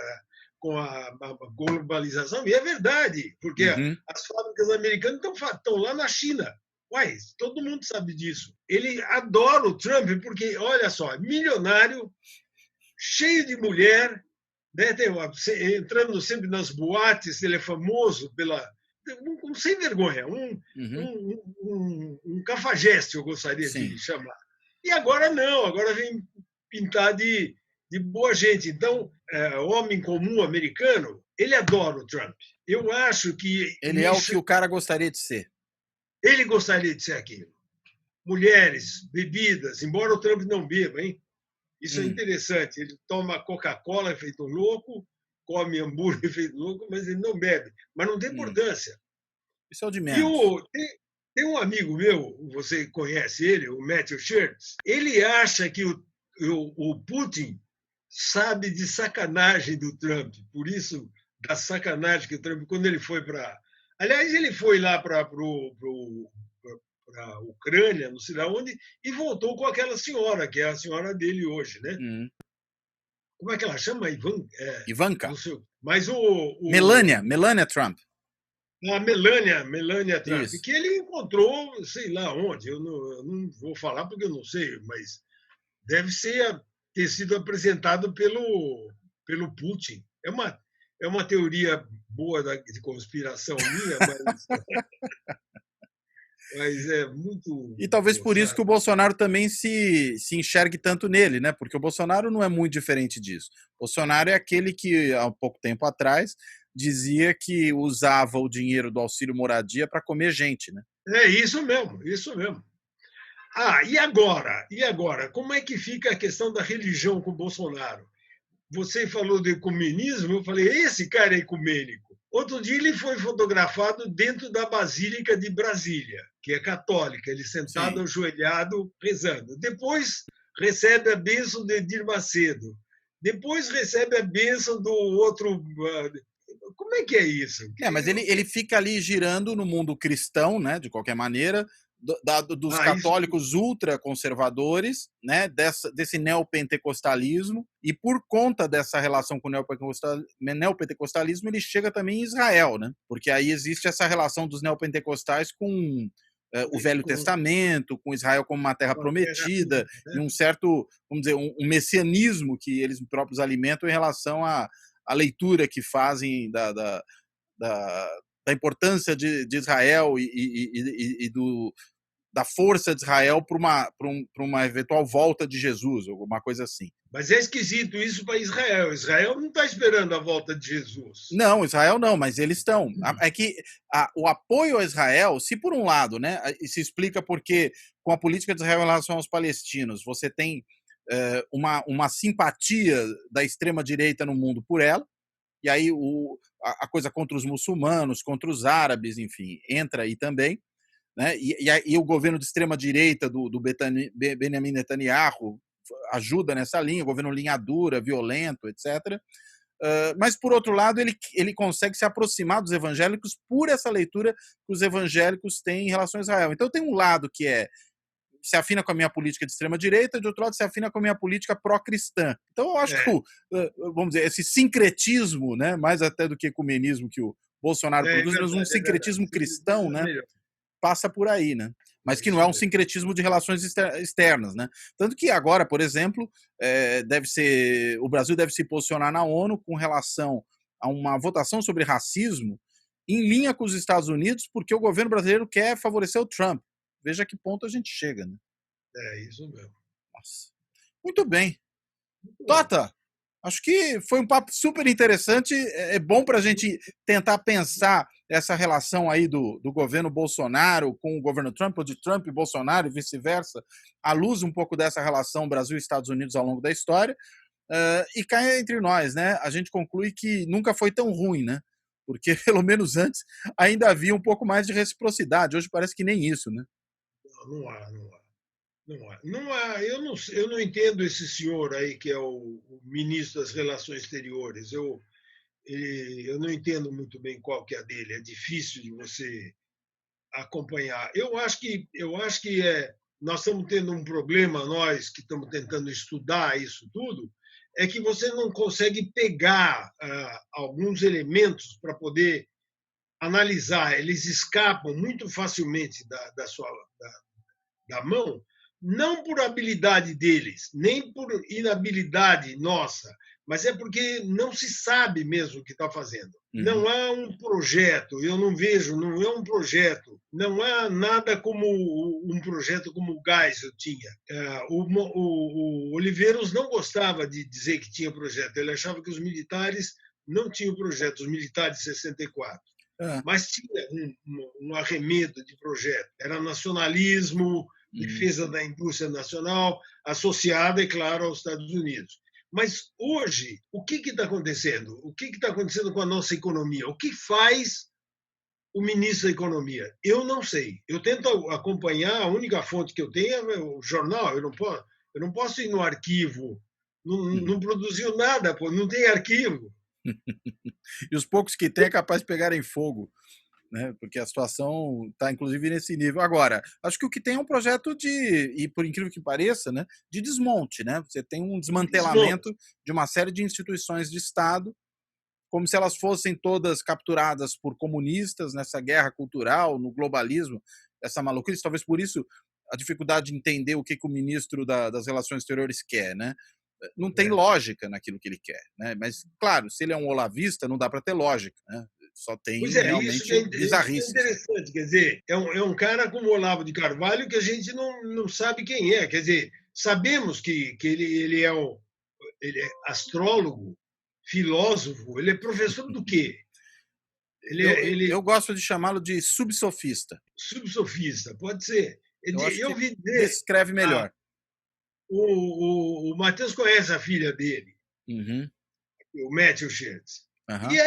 Speaker 2: globalização, e é verdade, porque as fábricas americanas estão lá na China. Uai, todo mundo sabe disso. Ele adora o Trump porque, olha só, milionário, cheio de mulher, né, entrando sempre nas boates, ele é famoso sem vergonha, um cafajeste, eu gostaria de chamar. E agora não, agora vem pintar de boa gente. Então, homem comum americano, ele adora o Trump. Eu acho que...
Speaker 3: Ele é o que o cara gostaria de ser.
Speaker 2: Ele gostaria de ser aquilo. Mulheres, bebidas, embora o Trump não beba, hein? Isso é interessante. Ele toma Coca-Cola feito louco, come hambúrguer feito louco, mas ele não bebe. Mas não tem importância.
Speaker 3: Isso é o de menos.
Speaker 2: Tem um amigo meu, você conhece ele, o Matthew Shirts, ele acha que o Putin sabe de sacanagem do Trump, por isso, da sacanagem que o Trump, quando ele foi para... Aliás, ele foi lá para a Ucrânia, não sei lá onde, e voltou com aquela senhora, que é a senhora dele hoje, né? Como é que ela chama?
Speaker 3: Ivanka.
Speaker 2: Não sei. Mas
Speaker 3: Melania Trump.
Speaker 2: A Melania Trump,
Speaker 3: Isso.
Speaker 2: que ele encontrou, sei lá onde, eu não vou falar porque eu não sei, mas deve ter sido apresentado pelo Putin. É uma teoria boa de conspiração minha, mas é muito...
Speaker 3: E talvez por isso que o Bolsonaro também se enxergue tanto nele, né? Porque o Bolsonaro não é muito diferente disso. O Bolsonaro é aquele que, há pouco tempo atrás, dizia que usava o dinheiro do auxílio moradia para comer gente, né?
Speaker 2: É isso mesmo, isso mesmo. E agora? Como é que fica a questão da religião com o Bolsonaro? Você falou de ecumenismo, eu falei, esse cara é ecumênico. Outro dia ele foi fotografado dentro da Basílica de Brasília, que é católica, ele sentado, ajoelhado, rezando. Depois recebe a bênção de Edir Macedo. Depois recebe a bênção do outro... Como é que é isso?
Speaker 3: Mas ele fica ali girando no mundo cristão, né, de qualquer maneira, dos católicos ultraconservadores, né, desse neopentecostalismo, e por conta dessa relação com o neopentecostalismo, ele chega também em Israel, né, porque aí existe essa relação dos neopentecostais com o Velho Testamento, com Israel como uma terra prometida, e um certo, vamos dizer, um messianismo que eles próprios alimentam em relação à leitura que fazem da importância de Israel e da força de Israel para uma eventual volta de Jesus, alguma coisa assim.
Speaker 2: Mas é esquisito isso para Israel. Israel não está esperando a volta de Jesus.
Speaker 3: Não, Israel não, mas eles estão. É que o apoio a Israel, se por um lado, né, se explica porque com a política de Israel em relação aos palestinos, você tem uma simpatia da extrema-direita no mundo por ela, e aí a coisa contra os muçulmanos, contra os árabes, enfim, entra aí também, né? E o governo de extrema-direita do Benjamin Netanyahu ajuda nessa linha, o governo linha dura, violento, etc. Mas, por outro lado, ele consegue se aproximar dos evangélicos por essa leitura que os evangélicos têm em relação a Israel. Então, tem um lado que se afina com a minha política de extrema-direita, de outro lado, se afina com a minha política pró-cristã. Então, eu acho que, vamos dizer, esse sincretismo, né, mais até do que ecumenismo que o Bolsonaro produz, mas um sincretismo cristão, né, passa por aí, né? Mas que não é um sincretismo de relações externas, né? Tanto que agora, por exemplo, o Brasil deve se posicionar na ONU com relação a uma votação sobre racismo em linha com os Estados Unidos, porque o governo brasileiro quer favorecer o Trump. Veja a que ponto a gente chega, né?
Speaker 2: É isso mesmo.
Speaker 3: Nossa. Muito bem. Tota, Acho que foi um papo super interessante. É bom para a gente tentar pensar essa relação aí do governo Bolsonaro com o governo Trump, ou de Trump e Bolsonaro e vice-versa, à luz um pouco dessa relação Brasil e Estados Unidos ao longo da história. E cá entre nós, né? A gente conclui que nunca foi tão ruim, né? Porque, pelo menos antes, ainda havia um pouco mais de reciprocidade. Hoje parece que nem isso, né?
Speaker 2: Não há, não há. Não há. Não há. Eu não entendo esse senhor aí que é o ministro das Relações Exteriores. Eu não entendo muito bem qual que é a dele. É difícil de você acompanhar. Eu acho que nós estamos tendo um problema, nós que estamos tentando estudar isso tudo, é que você não consegue pegar alguns elementos para poder analisar. Eles escapam muito facilmente da mão, não por habilidade deles, nem por inabilidade nossa, mas é porque não se sabe mesmo o que está fazendo. Não há um projeto, eu não vejo, não é um projeto, não há nada como um projeto como o Geisel tinha. O Oliveiros não gostava de dizer que tinha projeto, ele achava que os militares não tinham projeto, os militares de 64. Mas tinha um arremedo de projeto. Era nacionalismo, defesa da indústria nacional, associada, é claro, aos Estados Unidos. Mas hoje, o que está acontecendo? O que está acontecendo com a nossa economia? O que faz o ministro da Economia? Eu não sei. Eu tento acompanhar, a única fonte que eu tenho é o jornal. Eu não posso ir no arquivo. Não produziu nada, pô, não tem arquivo.
Speaker 3: E os poucos que tem é capaz de pegarem fogo, né? Porque a situação está, inclusive, nesse nível. Agora, acho que o que tem é um projeto e por incrível que pareça, né, de desmonte. Né? Você tem um desmantelamento de uma série de instituições de Estado, como se elas fossem todas capturadas por comunistas nessa guerra cultural, no globalismo, essa maluquice. Talvez por isso a dificuldade de entender o que o ministro das Relações Exteriores quer, né? Não tem lógica naquilo que ele quer, né? Mas, claro, se ele é um olavista, não dá para ter lógica, né? Só tem realmente bizarrice.
Speaker 2: Isso é interessante, quer dizer, é um cara como o Olavo de Carvalho que a gente não sabe quem é, quer dizer, sabemos que ele é astrólogo, filósofo, ele é professor do quê?
Speaker 3: Eu gosto de chamá-lo de subsofista.
Speaker 2: Subsofista, pode ser.
Speaker 3: Eu vi dizer, descreve melhor.
Speaker 2: O Matheus conhece a filha dele, o Matthew Schertz. E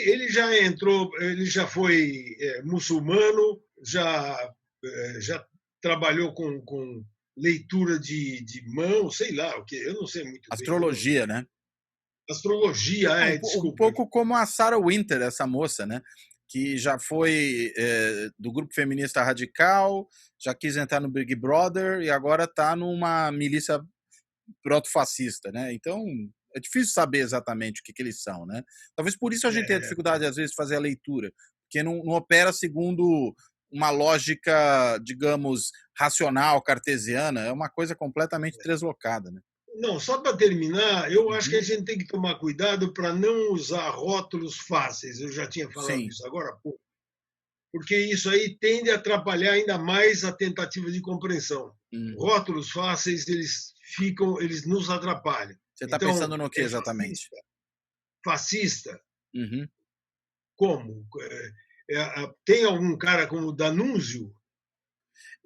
Speaker 2: ele já entrou, ele já foi muçulmano, já trabalhou com leitura de mão, sei lá o que, eu não sei muito
Speaker 3: Astrologia,
Speaker 2: bem.
Speaker 3: Né?
Speaker 2: Astrologia, desculpa.
Speaker 3: Um pouco como a Sarah Winter, essa moça, né? Que já foi do grupo feminista radical, já quis entrar no Big Brother e agora está numa milícia proto-fascista, né? Então, é difícil saber exatamente o que eles são, né? Talvez por isso a gente tenha dificuldade, às vezes, de fazer a leitura, porque não opera segundo uma lógica, digamos, racional, cartesiana, é uma coisa completamente deslocada, né?
Speaker 2: Não, só para terminar, eu acho que a gente tem que tomar cuidado para não usar rótulos fáceis. Eu já tinha falado isso agora há pouco. Porque isso aí tende a atrapalhar ainda mais a tentativa de compreensão. Rótulos fáceis, eles nos atrapalham.
Speaker 3: Você está pensando no que exatamente?
Speaker 2: Fascista? Como? Tem algum cara como D'Annunzio?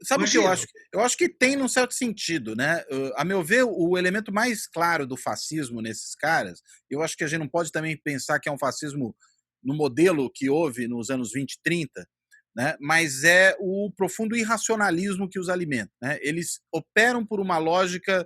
Speaker 3: Sabe o que eu acho? Eu acho que tem num certo sentido, né? A meu ver, o elemento mais claro do fascismo nesses caras, eu acho que a gente não pode também pensar que é um fascismo no modelo que houve nos anos 20 e 30, né? Mas é o profundo irracionalismo que os alimenta, né? Eles operam por uma lógica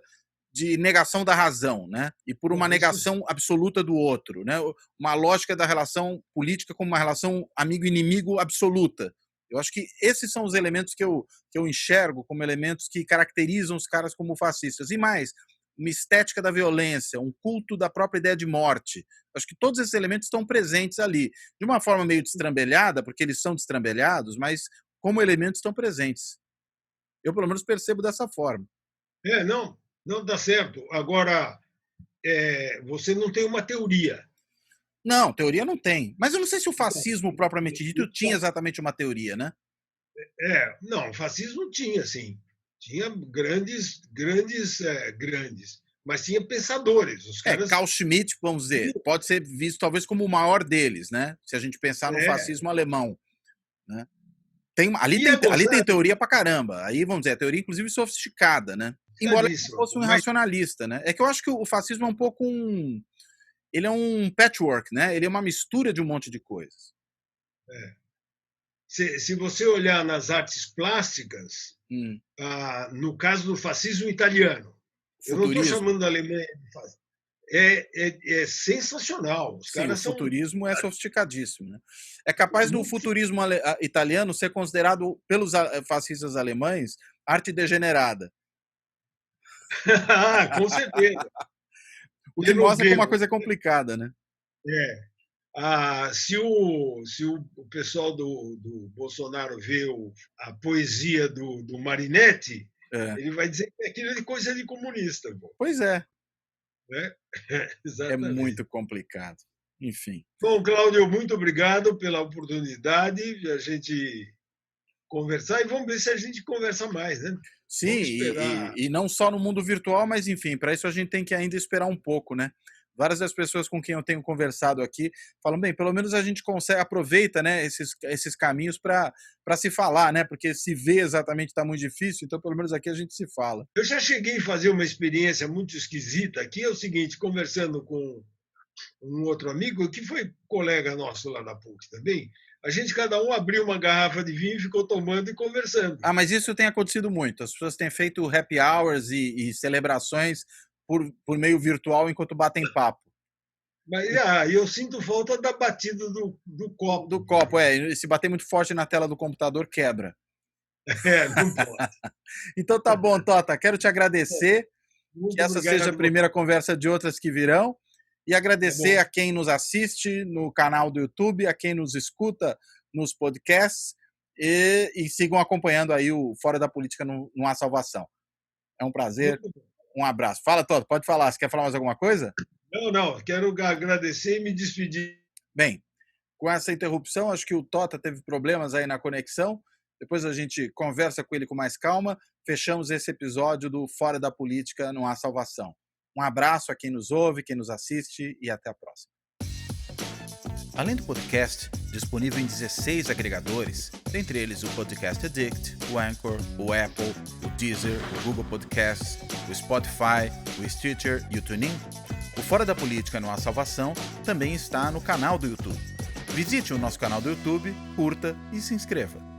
Speaker 3: de negação da razão, né? E por uma negação absoluta do outro, né? Uma lógica da relação política como uma relação amigo-inimigo absoluta. Eu acho que esses são os elementos que eu enxergo como elementos que caracterizam os caras como fascistas. E mais, uma estética da violência, um culto da própria ideia de morte. Eu acho que todos esses elementos estão presentes ali. De uma forma meio destrambelhada, porque eles são destrambelhados, mas como elementos estão presentes. Eu, pelo menos, percebo dessa forma.
Speaker 2: Não dá certo. Agora, você não tem uma teoria.
Speaker 3: Não, teoria não tem. Mas eu não sei se o fascismo, propriamente dito, tinha exatamente uma teoria, né?
Speaker 2: Não, o fascismo tinha, sim. Tinha grandes. mas tinha pensadores. Os caras...
Speaker 3: Carl Schmitt, vamos dizer, pode ser visto talvez como o maior deles, né? Se a gente pensar no fascismo alemão, né? Ali tem teoria pra caramba. Aí, vamos dizer, a teoria inclusive sofisticada, né? Embora ele fosse um racionalista, né? É que eu acho que o fascismo é um pouco ele é um patchwork, né? Ele é uma mistura de um monte de coisas.
Speaker 2: Se você olhar nas artes plásticas, no caso do fascismo italiano, eu não estou chamando da Alemanha de fascismo. É sensacional. Os caras
Speaker 3: o futurismo é sofisticadíssimo, né? É capaz do futurismo italiano ser considerado pelos fascistas alemães arte degenerada.
Speaker 2: Com certeza.
Speaker 3: O que mostra que uma coisa é complicada, né?
Speaker 2: Se o pessoal do Bolsonaro vê a poesia do Marinetti, ele vai dizer que aquilo é coisa de comunista. Pô.
Speaker 3: Pois é.
Speaker 2: É
Speaker 3: muito complicado. Enfim.
Speaker 2: Bom, Cláudio, muito obrigado pela oportunidade de a gente conversar e vamos ver se a gente conversa mais, né?
Speaker 3: Sim, e não só no mundo virtual, mas enfim, para isso a gente tem que ainda esperar um pouco, né? Várias das pessoas com quem eu tenho conversado aqui falam, bem, pelo menos a gente aproveita, né, esses caminhos para se falar, né? Porque se ver exatamente está muito difícil, então pelo menos aqui a gente se fala.
Speaker 2: Eu já cheguei a fazer uma experiência muito esquisita aqui, é o seguinte, conversando com um outro amigo, que foi colega nosso lá da PUC também, a gente cada um abriu uma garrafa de vinho e ficou tomando e conversando.
Speaker 3: Mas isso tem acontecido muito. As pessoas têm feito happy hours e celebrações por meio virtual enquanto batem papo.
Speaker 2: Mas eu sinto falta da batida do copo.
Speaker 3: Do copo, se bater muito forte na tela do computador, quebra.
Speaker 2: Não pode.
Speaker 3: Então tá bom, Tota. Quero te agradecer.
Speaker 2: Muito
Speaker 3: que essa seja a primeira conversa de outras que virão. E agradecer a quem nos assiste no canal do YouTube, a quem nos escuta nos podcasts e sigam acompanhando aí o Fora da Política não há salvação. É um prazer. Um abraço. Fala, Tota, pode falar. Você quer falar mais alguma coisa?
Speaker 2: Não. Quero agradecer e me despedir.
Speaker 3: Bem, com essa interrupção, acho que o Tota teve problemas aí na conexão. Depois a gente conversa com ele com mais calma. Fechamos esse episódio do Fora da Política não há salvação. Um abraço a quem nos ouve, quem nos assiste e até a próxima. Além do podcast, disponível em 16 agregadores, dentre eles o Podcast Addict, o Anchor, o Apple, o Deezer, o Google Podcasts, o Spotify, o Stitcher e o TuneIn, o Fora da Política não há salvação também está no canal do YouTube. Visite o nosso canal do YouTube, curta e se inscreva.